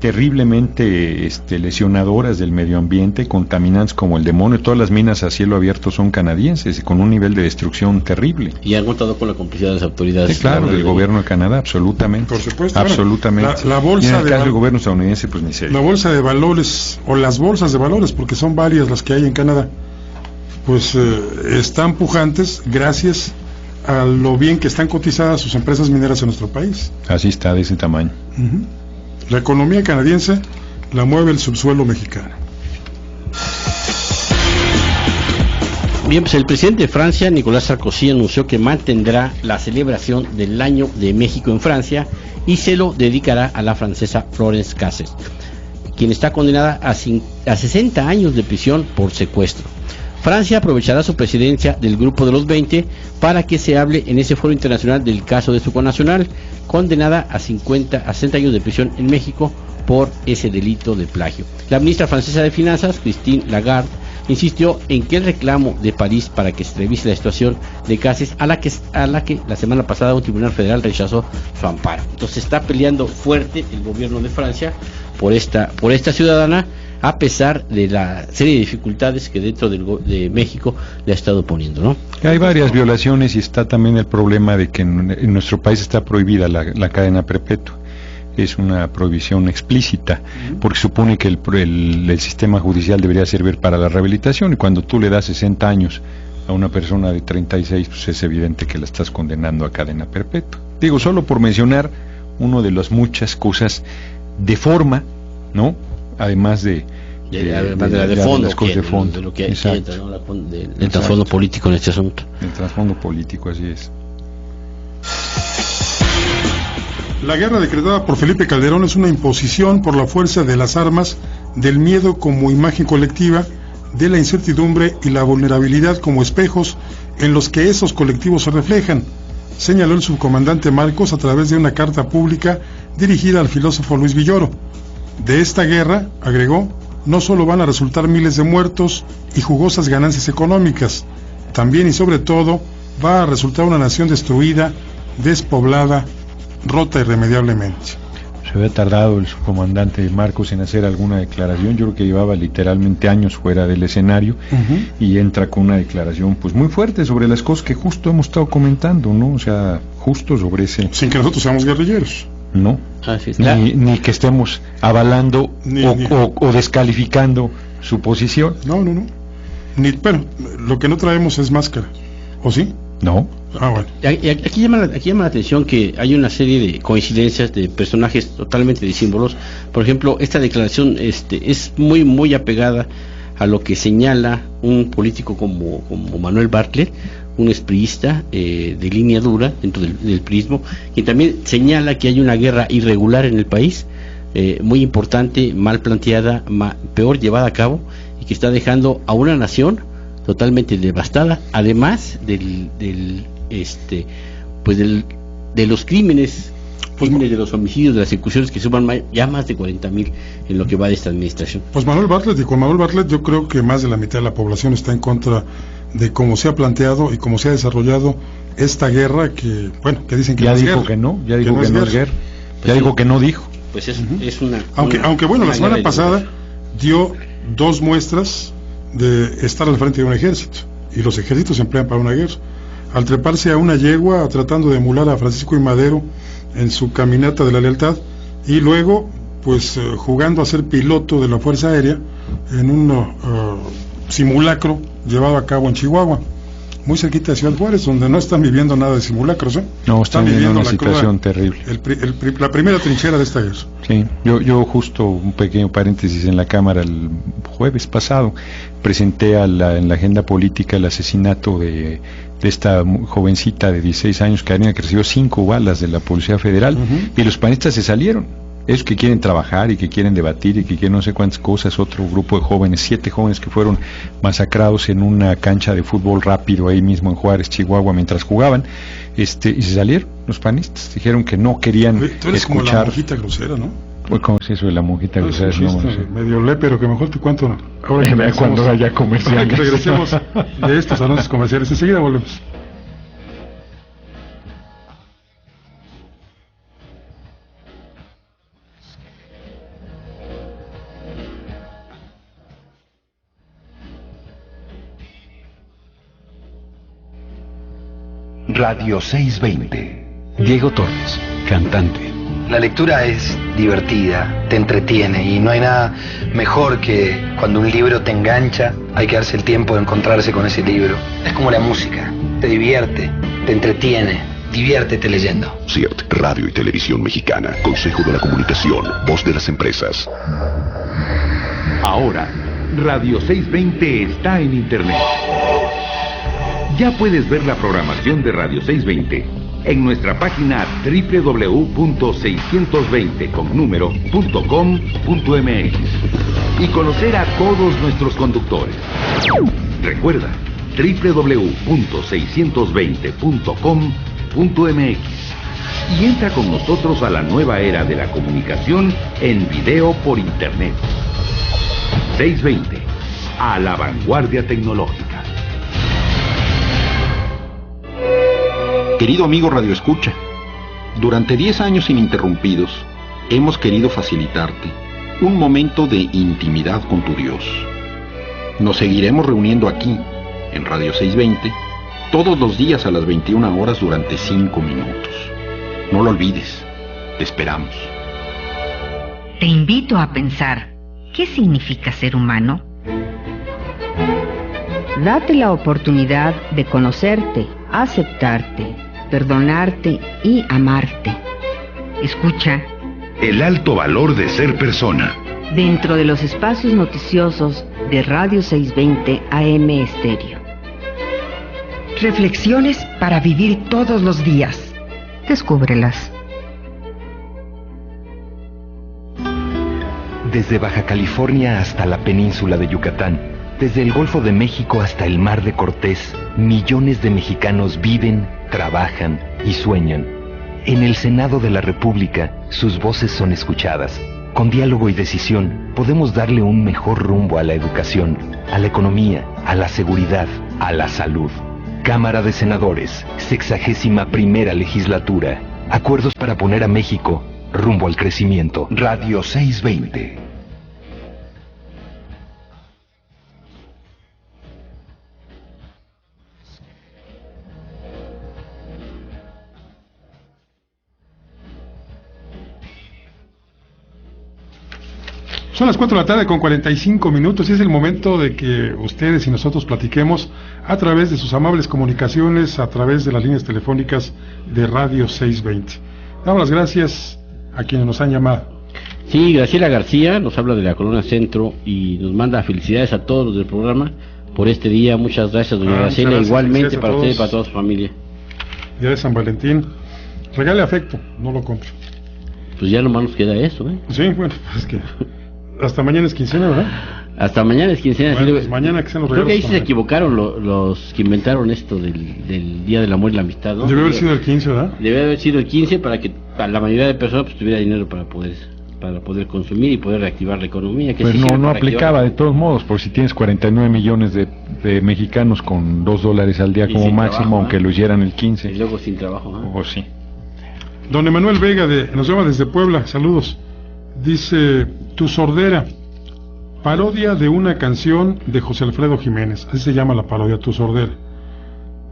Terriblemente lesionadoras del medio ambiente, contaminantes como el demonio. Todas las minas a cielo abierto son canadienses, con un nivel de destrucción terrible. Y han contado con la complicidad de las autoridades. Sí, claro, del gobierno de Canadá, absolutamente. Por supuesto. Absolutamente. La bolsa y en el caso del gobierno estadounidense, pues ni sé. La bolsa de valores, o las bolsas de valores, porque son varias las que hay en Canadá, pues están pujantes gracias a lo bien que están cotizadas sus empresas mineras en nuestro país. Así está, de ese tamaño. La economía canadiense la mueve el subsuelo mexicano. Bien, pues el presidente de Francia, Nicolas Sarkozy, anunció que mantendrá la celebración del Año de México en Francia y se lo dedicará a la francesa Florence Cassel, quien está condenada a 60 años de prisión por secuestro. Francia aprovechará su presidencia del Grupo de los 20 para que se hable en ese foro internacional del caso de su connacional, condenada a 60 años de prisión en México por ese delito de plagio. La ministra francesa de Finanzas, Christine Lagarde, insistió en que el reclamo de París para que se revise la situación de Cassel, a la que la semana pasada un tribunal federal rechazó su amparo. Entonces está peleando fuerte el gobierno de Francia por esta ciudadana, a pesar de la serie de dificultades que dentro de México le ha estado poniendo, ¿no? Hay varias violaciones y está también el problema de que en nuestro país está prohibida la cadena perpetua. Es una prohibición explícita, porque supone que el sistema judicial debería servir para la rehabilitación, y cuando tú le das 60 años a una persona de 36, pues es evidente que la estás condenando a cadena perpetua. Digo, solo por mencionar una de las muchas cosas de forma, ¿no? Además de fondo, de lo que entra, ¿no? El trasfondo político en este asunto. El trasfondo político, así es. La guerra decretada por Felipe Calderón es una imposición por la fuerza de las armas, del miedo como imagen colectiva, de la incertidumbre y la vulnerabilidad como espejos en los que esos colectivos se reflejan, señaló el subcomandante Marcos a través de una carta pública dirigida al filósofo Luis Villoro. De esta guerra, agregó, no solo van a resultar miles de muertos y jugosas ganancias económicas, también y sobre todo va a resultar una nación destruida, despoblada, rota irremediablemente. se había tardado el subcomandante Marcos en hacer alguna declaración. Yo creo que llevaba literalmente años fuera del escenario, y entra con una declaración pues muy fuerte sobre las cosas que justo hemos estado comentando, ¿no? O sea, justo sobre ese... Sin que nosotros seamos guerrilleros. No, ni que estemos avalando o descalificando su posición. No. Bueno, lo que no traemos es máscara, ¿o sí? No. Bueno. Aquí llama la atención que hay una serie de coincidencias de personajes totalmente disímbolos. Por ejemplo, esta declaración es muy apegada a lo que señala un político como Manuel Bartlett, un expriista de línea dura dentro del priismo, que también señala que hay una guerra irregular en el país, muy importante, mal planteada, peor llevada a cabo, y que está dejando a una nación totalmente devastada, además de los crímenes, de los homicidios, de las ejecuciones, que suman ya más de 40,000 en lo que va de esta administración. Pues Manuel Bartlett, yo creo que más de la mitad de la población está en contra de cómo se ha planteado y cómo se ha desarrollado esta guerra, que dicen que ya no es dijo guerra, que no, ya dijo que no es guerra, ya dijo que no dijo. Pues es una... Aunque bueno, la semana pasada dio 2 muestras de estar al frente de un ejército, y los ejércitos se emplean para una guerra. Al treparse a una yegua tratando de emular a Francisco I. Madero en su caminata de la lealtad, y luego pues jugando a ser piloto de la Fuerza Aérea en un simulacro llevado a cabo en Chihuahua, muy cerquita de Ciudad Juárez, donde no están viviendo nada de simulacros, ¿eh? No, están viviendo una situación terrible. La primera trinchera de esta guerra. Sí, yo justo, un pequeño paréntesis, en la Cámara el jueves pasado presenté en la agenda política el asesinato de esta jovencita de 16 años, Karina, que recibió 5 balas de la Policía Federal, y los panistas se salieron. Esos que quieren trabajar y que quieren debatir y que quieren no sé cuántas cosas. Otro grupo de jóvenes, 7 jóvenes que fueron masacrados en una cancha de fútbol rápido ahí mismo en Juárez, Chihuahua, mientras jugaban, y se salieron los panistas, dijeron que no querían Tú eres escuchar. Como la monjita grosera, ¿no? Pues, ¿cómo es eso de la monjita grosera? No sé. Medio le, pero que mejor te cuento ahora que cuando haya comerciales. Que regresemos de estos anuncios comerciales. Enseguida volvemos. Radio 620. Diego Torres, cantante. La lectura es divertida, te entretiene, y no hay nada mejor que cuando un libro te engancha, hay que darse el tiempo de encontrarse con ese libro. Es como la música, te divierte, te entretiene, diviértete leyendo. CIRT, Radio y Televisión Mexicana, Consejo de la Comunicación, Voz de las Empresas. Ahora, Radio 620 está en Internet. Ya puedes ver la programación de Radio 620 en nuestra página www.620.com.mx y conocer a todos nuestros conductores. Recuerda, www.620.com.mx y entra con nosotros a la nueva era de la comunicación en video por Internet. 620, a la vanguardia tecnológica. Querido amigo Radio Escucha, durante 10 años ininterrumpidos hemos querido facilitarte un momento de intimidad con tu Dios. Nos seguiremos reuniendo aquí, en Radio 620, todos los días a las 21 horas durante 5 minutos. No lo olvides, te esperamos. Te invito a pensar, ¿qué significa ser humano? Date la oportunidad de conocerte, aceptarte, perdonarte y amarte. Escucha. El alto valor de ser persona. Dentro de los espacios noticiosos de Radio 620 AM Estéreo. Reflexiones para vivir todos los días. Descúbrelas. Desde Baja California hasta la península de Yucatán, desde el Golfo de México hasta el Mar de Cortés, millones de mexicanos viven, trabajan y sueñan. En el Senado de la República, sus voces son escuchadas. Con diálogo y decisión, podemos darle un mejor rumbo a la educación, a la economía, a la seguridad, a la salud. Cámara de Senadores, 61ª legislatura. Acuerdos para poner a México rumbo al crecimiento. Radio 620. Son las 4 de la tarde con 45 minutos y es el momento de que ustedes y nosotros platiquemos a través de sus amables comunicaciones, a través de las líneas telefónicas de Radio 620. Damos las gracias a quienes nos han llamado. Sí, Graciela García nos habla de la Colonia Centro y nos manda felicidades a todos los del programa por este día. Muchas gracias, doña Graciela, gracias, igualmente para todos. usted y para toda su familia. Día de San Valentín. Regale afecto, no lo compre. Pues ya nomás nos queda eso, ¿eh? Sí, bueno, pues es que hasta mañana es quincena, ¿verdad? Hasta mañana es quincena. Bueno, sí, pues mañana que sean los creo que ahí regalos. se equivocaron los que inventaron esto del Día del Amor y la Amistad, ¿no? Debe haber sido el 15, ¿verdad? Debe haber sido el 15 para que la mayoría de personas pues, tuviera dinero para poder consumir y poder reactivar la economía. Que Pues sí no aplicaba de todos modos, porque si tienes 49 millones de mexicanos con $2 al día Y como sin máximo, trabajo, aunque lo hicieran el 15. Y luego sin trabajo, ¿eh? O sí. Don Emanuel Vega nos llama desde Puebla, saludos. Dice, Tu sordera, parodia de una canción de José Alfredo Jiménez, así se llama la parodia, Tu sordera.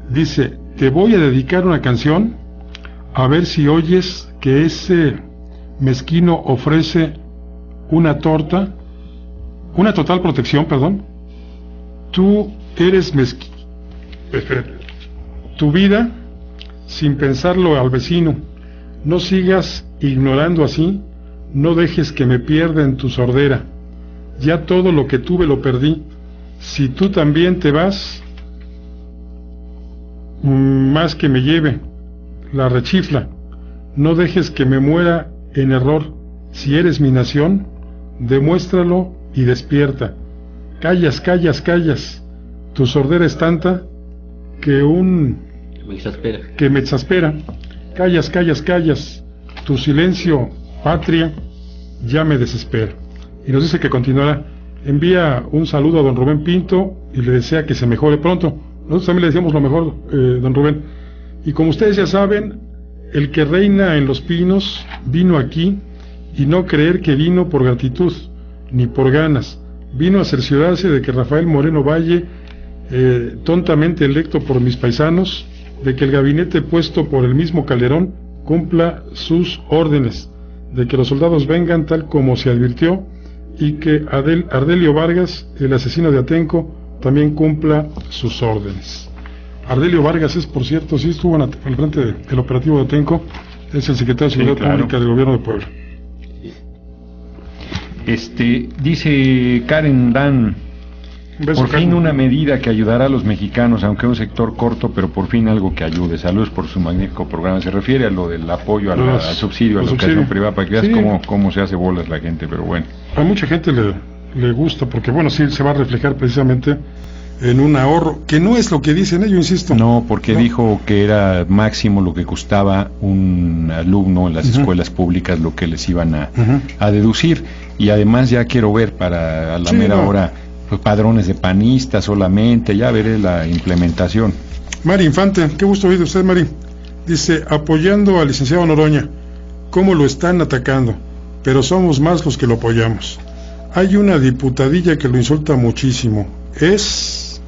Dice, te voy a dedicar una canción, a ver si oyes que ese mezquino ofrece una total protección, perdón. Tú eres mezquino, tu vida, sin pensarlo al vecino, no sigas ignorando así, no dejes que me pierda en tu sordera, ya todo lo que tuve lo perdí, si tú también te vas, más que me lleve la rechifla, no dejes que me muera en error, si eres mi nación, demuéstralo y despierta, callas, callas, callas, tu sordera es tanta que me exaspera, callas, callas, callas, tu silencio, patria, ya me desespera. Y nos dice que continuará, envía un saludo a don Rubén Pinto y le desea que se mejore pronto. Nosotros también le deseamos lo mejor, don Rubén. Y como ustedes ya saben, el que reina en los pinos vino aquí, y no creer que vino por gratitud, ni por ganas, vino a cerciorarse de que Rafael Moreno Valle, tontamente electo por mis paisanos, de que el gabinete puesto por el mismo Calderón cumpla sus órdenes, de que los soldados vengan tal como se advirtió, y que Ardelio Vargas, el asesino de Atenco, también cumpla sus órdenes. Ardelio Vargas es, por cierto, sí estuvo al frente del operativo de Atenco, es el secretario de Seguridad Pública del Gobierno de Puebla. Dice Karen Dan, por fin una medida que ayudará a los mexicanos, aunque un sector corto, pero por fin algo que ayude. Saludos por su magnífico programa. Se refiere a lo del apoyo al subsidio a la educación privada, para que veas cómo se hace bolas la gente, pero bueno. A mucha gente le gusta, porque bueno, sí se va a reflejar precisamente en un ahorro, que no es lo que dicen ellos, insisto. No, porque dijo que era máximo lo que costaba un alumno en las escuelas públicas, lo que les iban a deducir, y además ya quiero ver para a la mera hora pues, padrones de panistas solamente, ya veré la implementación. Mari Infante, qué gusto oír de usted, Mari. Dice, apoyando al licenciado Noroña, ¿cómo lo están atacando? Pero somos más los que lo apoyamos. Hay una diputadilla que lo insulta muchísimo. Es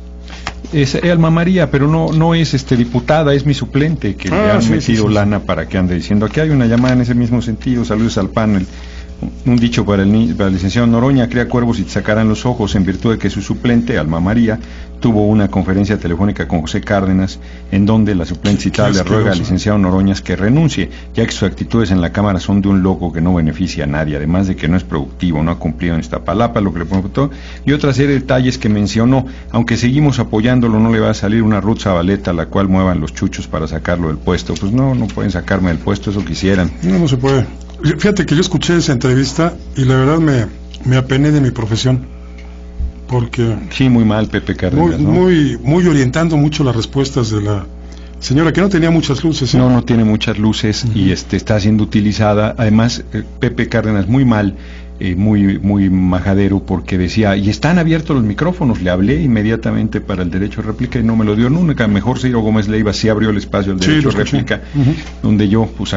Alma María, pero no es diputada, es mi suplente, que le han metido lana para que ande diciendo. Aquí hay una llamada en ese mismo sentido. Saludos al panel. Un dicho para el licenciado Noroña: cría cuervos y te sacarán los ojos, en virtud de que su suplente, Alma María, tuvo una conferencia telefónica con José Cárdenas, en donde la suplente citada le ruega al licenciado Noroña que renuncie, ya que sus actitudes en la Cámara son de un loco que no beneficia a nadie, además de que no es productivo, no ha cumplido en Iztapalapa lo que le preguntó, y otra serie de detalles que mencionó. Aunque seguimos apoyándolo, no le va a salir una Ruth Zabaleta a la cual muevan los chuchos para sacarlo del puesto. Pues no pueden sacarme del puesto, eso quisieran. No se puede. Fíjate que yo escuché esa entrevista y la verdad me apené de mi profesión, porque sí, muy mal Pepe Cárdenas, muy orientando mucho las respuestas de la señora, que no tenía muchas luces. No tiene muchas luces y está siendo utilizada, además Pepe Cárdenas muy mal muy majadero, porque decía, y están abiertos los micrófonos. Le hablé inmediatamente para el derecho de réplica y no me lo dio nunca. Mejor Ciro Gómez Leiva sí abrió el espacio del derecho de réplica, donde yo pues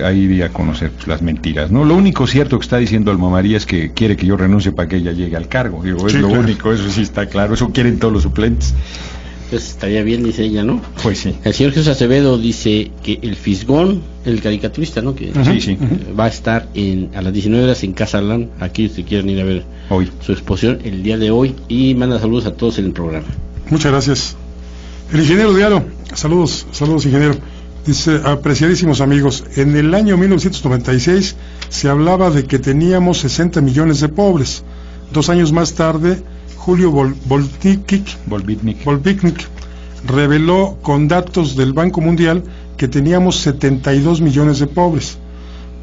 ahí di a conocer pues, las mentiras, ¿no? Lo único cierto que está diciendo Alma María es que quiere que yo renuncie para que ella llegue al cargo. Digo, es lo único, eso sí está claro, eso quieren todos los suplentes. Pues estaría bien, dice ella, ¿no? Pues sí. El señor Jesús Acevedo dice que el Fisgón, el caricaturista, ¿no? Que va a estar a las 19 horas en Casa Lan, aquí si quieren ir a ver hoy su exposición el día de hoy, y manda saludos a todos en el programa. Muchas gracias. El ingeniero Diaro, saludos ingeniero. Dice, apreciadísimos amigos, en el año 1996 se hablaba de que teníamos 60 millones de pobres. 2 años más tarde, Julio Volvitnik reveló con datos del Banco Mundial que teníamos 72 millones de pobres.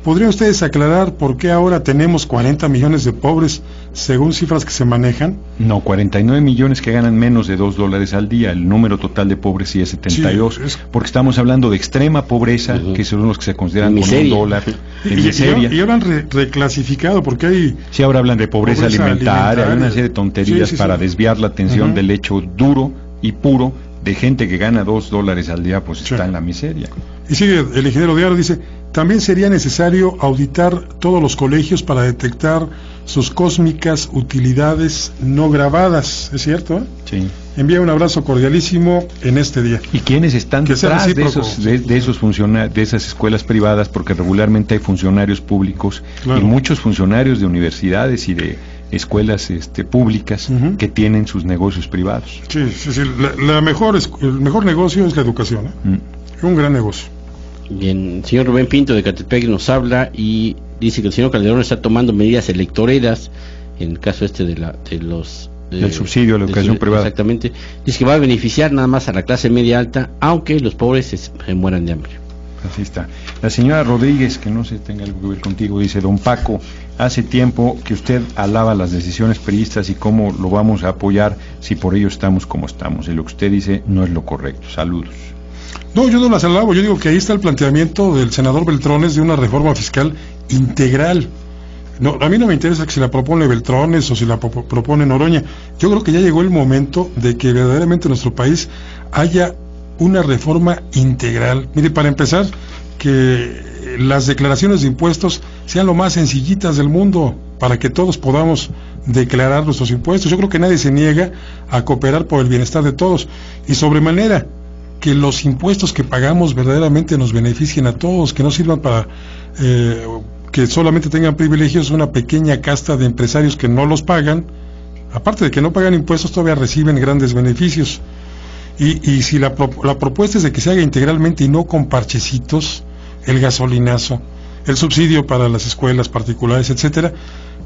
¿Podrían ustedes aclarar por qué ahora tenemos 40 millones de pobres según cifras que se manejan? No, 49 millones que ganan menos de $2 al día. El número total de pobres sí es 72, porque estamos hablando de extrema pobreza, que son los que se consideran con $1 de miseria. Y ahora han reclasificado, porque hay... Sí, ahora hablan de pobreza alimentaria, hay una serie de tonterías para desviar la atención del hecho duro y puro de gente que gana $2 al día, pues está en la miseria. Y sigue el ingeniero Diaro, dice, también sería necesario auditar todos los colegios para detectar sus cósmicas utilidades no grabadas, ¿es cierto? Sí. Envía un abrazo cordialísimo en este día. ¿Y quiénes están detrás de esos funcionarios, de esas escuelas privadas? Porque regularmente hay funcionarios públicos y muchos funcionarios de universidades y de escuelas públicas que tienen sus negocios privados. Sí. El mejor negocio es la educación, ¿eh? Un gran negocio. Bien, el señor Rubén Pinto de Catepec nos habla y dice que el señor Calderón está tomando medidas electoreras en el caso del subsidio a la educación privada. Exactamente. Dice que va a beneficiar nada más a la clase media alta, aunque los pobres se mueran de hambre. Así está. La señora Rodríguez, que no sé tenga algo que ver contigo, dice, don Paco, hace tiempo que usted alaba las decisiones priistas y cómo lo vamos a apoyar si por ello estamos como estamos. Y lo que usted dice no es lo correcto. Saludos. No, yo no las alabo, yo digo que ahí está el planteamiento del senador Beltrones de una reforma fiscal integral. No, a mí no me interesa que si la propone Beltrones o si la propone Noroña. Yo creo que ya llegó el momento de que verdaderamente en nuestro país haya una reforma integral. Mire, para empezar, que las declaraciones de impuestos sean lo más sencillitas del mundo, para que todos podamos declarar nuestros impuestos. Yo creo que nadie se niega a cooperar por el bienestar de todos, y sobremanera que los impuestos que pagamos verdaderamente nos beneficien a todos, que no sirvan para que solamente tengan privilegios una pequeña casta de empresarios que no los pagan. Aparte de que no pagan impuestos, todavía reciben grandes beneficios. Y si la propuesta es de que se haga integralmente y no con parchecitos, el gasolinazo, el subsidio para las escuelas particulares, etcétera,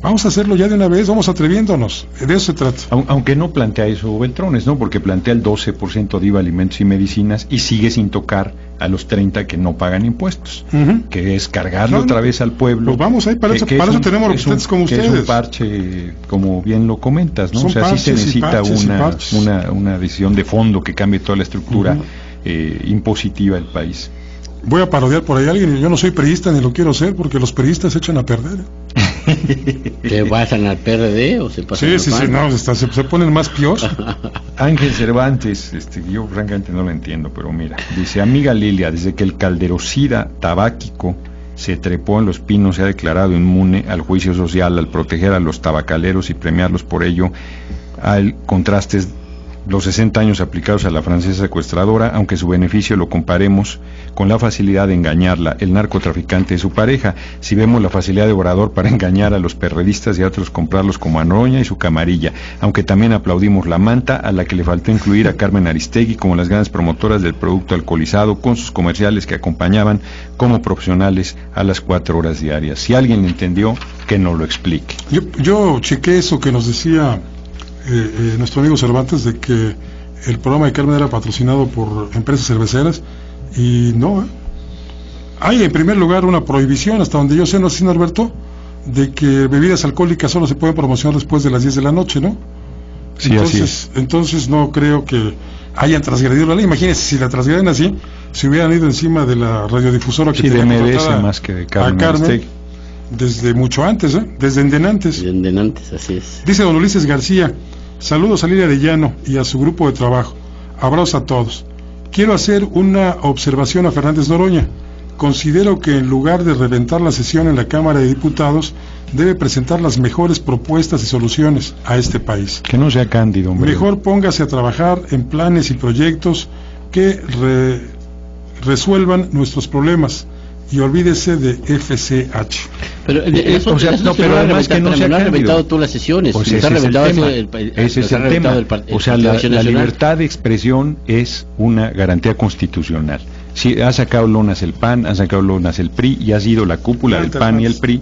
vamos a hacerlo ya de una vez, vamos atreviéndonos, de eso se trata. Aunque no plantea eso Beltrones, ¿no? Porque plantea el 12% de IVA alimentos y medicinas y sigue sin tocar a los 30 que no pagan impuestos, que es cargarle otra vez al pueblo. Pues vamos ahí, para eso tenemos representantes como ustedes. Es un parche, como bien lo comentas, ¿no? O sea, sí se necesita una decisión de fondo que cambie toda la estructura impositiva del país. Voy a parodiar por ahí a alguien, yo no soy priista ni lo quiero ser, porque los priistas se echan a perder. ¿Se pasan al PRD o se pasan sí, no, se ponen más peor. Ángel Cervantes, yo francamente no lo entiendo, pero mira, dice, amiga Lilia, desde que el calderocida tabáquico se trepó en los pinos, se ha declarado inmune al juicio social al proteger a los tabacaleros y premiarlos por ello. Al contrastes los 60 años aplicados a la francesa secuestradora, aunque su beneficio lo comparemos con la facilidad de engañarla, el narcotraficante de su pareja. Si vemos la facilidad de Obrador para engañar a los perredistas y a otros comprarlos como a Noroña y su camarilla, aunque también aplaudimos la manta a la que le faltó incluir a Carmen Aristegui como las grandes promotoras del producto alcoholizado, con sus comerciales que acompañaban como profesionales a las 4 horas diarias. Si alguien lo entendió, que nos lo explique. Yo chequé eso que nos decía nuestro amigo Cervantes, de que el programa de Carmen era patrocinado por empresas cerveceras, y no, hay en primer lugar una prohibición, hasta donde yo sé, ¿no es así, Norberto?, de que bebidas alcohólicas solo se pueden promocionar después de las 10 de la noche, ¿no? Sí, entonces no creo que hayan transgredido la ley. Imagínense, si la transgreden así, si hubieran ido encima de la radiodifusora que de MBS más que de Carmen. desde mucho antes, desde Endenantes. Desde Endenantes, así es. Dice don Ulises García, saludos a Lilia Arellano y a su grupo de trabajo. Abrazos a todos. Quiero hacer una observación a Fernández Noroña. Considero que en lugar de reventar la sesión en la Cámara de Diputados, debe presentar las mejores propuestas y soluciones a este país. Que no sea cándido, hombre. Mejor póngase a trabajar en planes y proyectos que resuelvan nuestros problemas y olvídese de FCH. Pero pero además que no se ha reventado todas las sesiones. Pues ese es el tema. Ese es el tema. O sea, la libertad de expresión es una garantía constitucional. Sí, ha sacado lonas el PAN, ha sacado lonas el PRI y ha sido la cúpula del PAN y el PRI,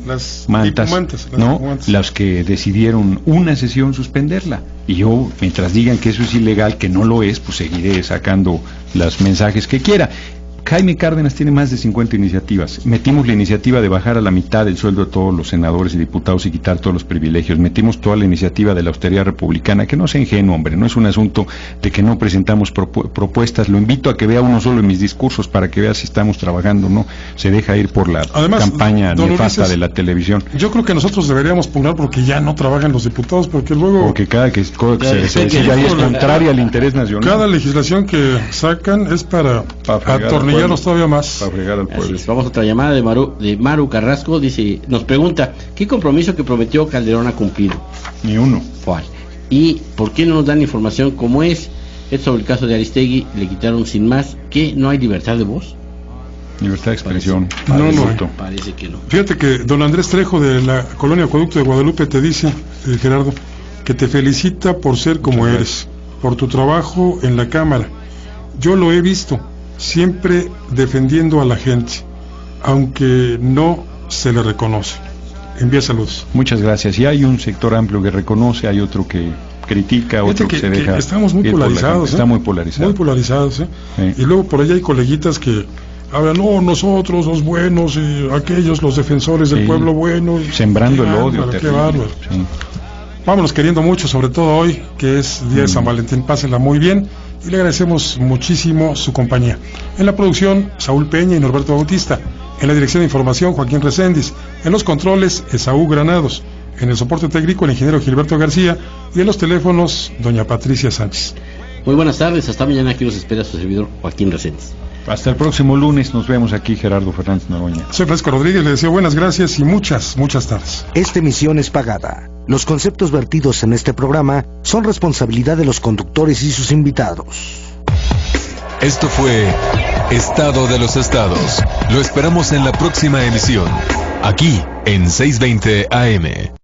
las que decidieron una sesión suspenderla. Y yo, mientras digan que eso es ilegal, que no lo es, pues seguiré sacando los mensajes que quiera. Jaime Cárdenas tiene más de 50 iniciativas. Metimos la iniciativa de bajar a la mitad el sueldo de todos los senadores y diputados y quitar todos los privilegios. Metimos toda la iniciativa de la austeridad republicana, que no sea ingenuo, hombre, no es un asunto de que no presentamos propuestas. Lo invito a que vea uno solo en mis discursos para que vea si estamos trabajando, no se deja ir por la campaña nefasta de la televisión. Yo creo que nosotros deberíamos pugnar porque ya no trabajan los diputados, porque luego... Porque cada que se decide ahí es contraria al interés nacional. Cada legislación que sacan es para atornillar todavía más para fregar al pueblo. Vamos a otra llamada de Maru Carrasco. Dice, nos pregunta, ¿qué compromiso que prometió Calderón ha cumplido? Ni uno. ¿Cuál? ¿Y por qué no nos dan información como es? Es sobre el caso de Aristegui, le quitaron sin más, que no hay libertad de voz. Libertad de expresión. Parece que no. Fíjate que don Andrés Trejo de la colonia Acueducto de Guadalupe te dice, Gerardo, que te felicita por ser como eres, por tu trabajo en la Cámara. Yo lo he visto, siempre defendiendo a la gente, aunque no se le reconoce. Envía saludos. Muchas gracias. Y hay un sector amplio que reconoce, hay otro que critica, otro que se deja. Estamos muy polarizados. Está muy polarizado. Muy polarizados, Sí. Y luego por ahí hay coleguitas que hablan, no, nosotros los buenos, y aquellos los defensores del pueblo bueno. Sembrando el odio. Qué bárbaro. Sí. Vámonos queriendo mucho, sobre todo hoy, que es día de San Valentín. Pásenla muy bien y le agradecemos muchísimo su compañía. En la producción, Saúl Peña y Norberto Bautista. En la dirección de información, Joaquín Reséndiz. En los controles, Esaú Granados. En el soporte técnico, el ingeniero Gilberto García. Y en los teléfonos, doña Patricia Sánchez. Muy buenas tardes, hasta mañana. Aquí los espera su servidor Joaquín Reséndiz. Hasta el próximo lunes, nos vemos aquí, Gerardo Fernández Noroña. Soy Fresco Rodríguez, le deseo buenas gracias y muchas tardes. Esta emisión es pagada. Los conceptos vertidos en este programa son responsabilidad de los conductores y sus invitados. Esto fue Estado de los Estados. Lo esperamos en la próxima emisión, aquí en 620 AM.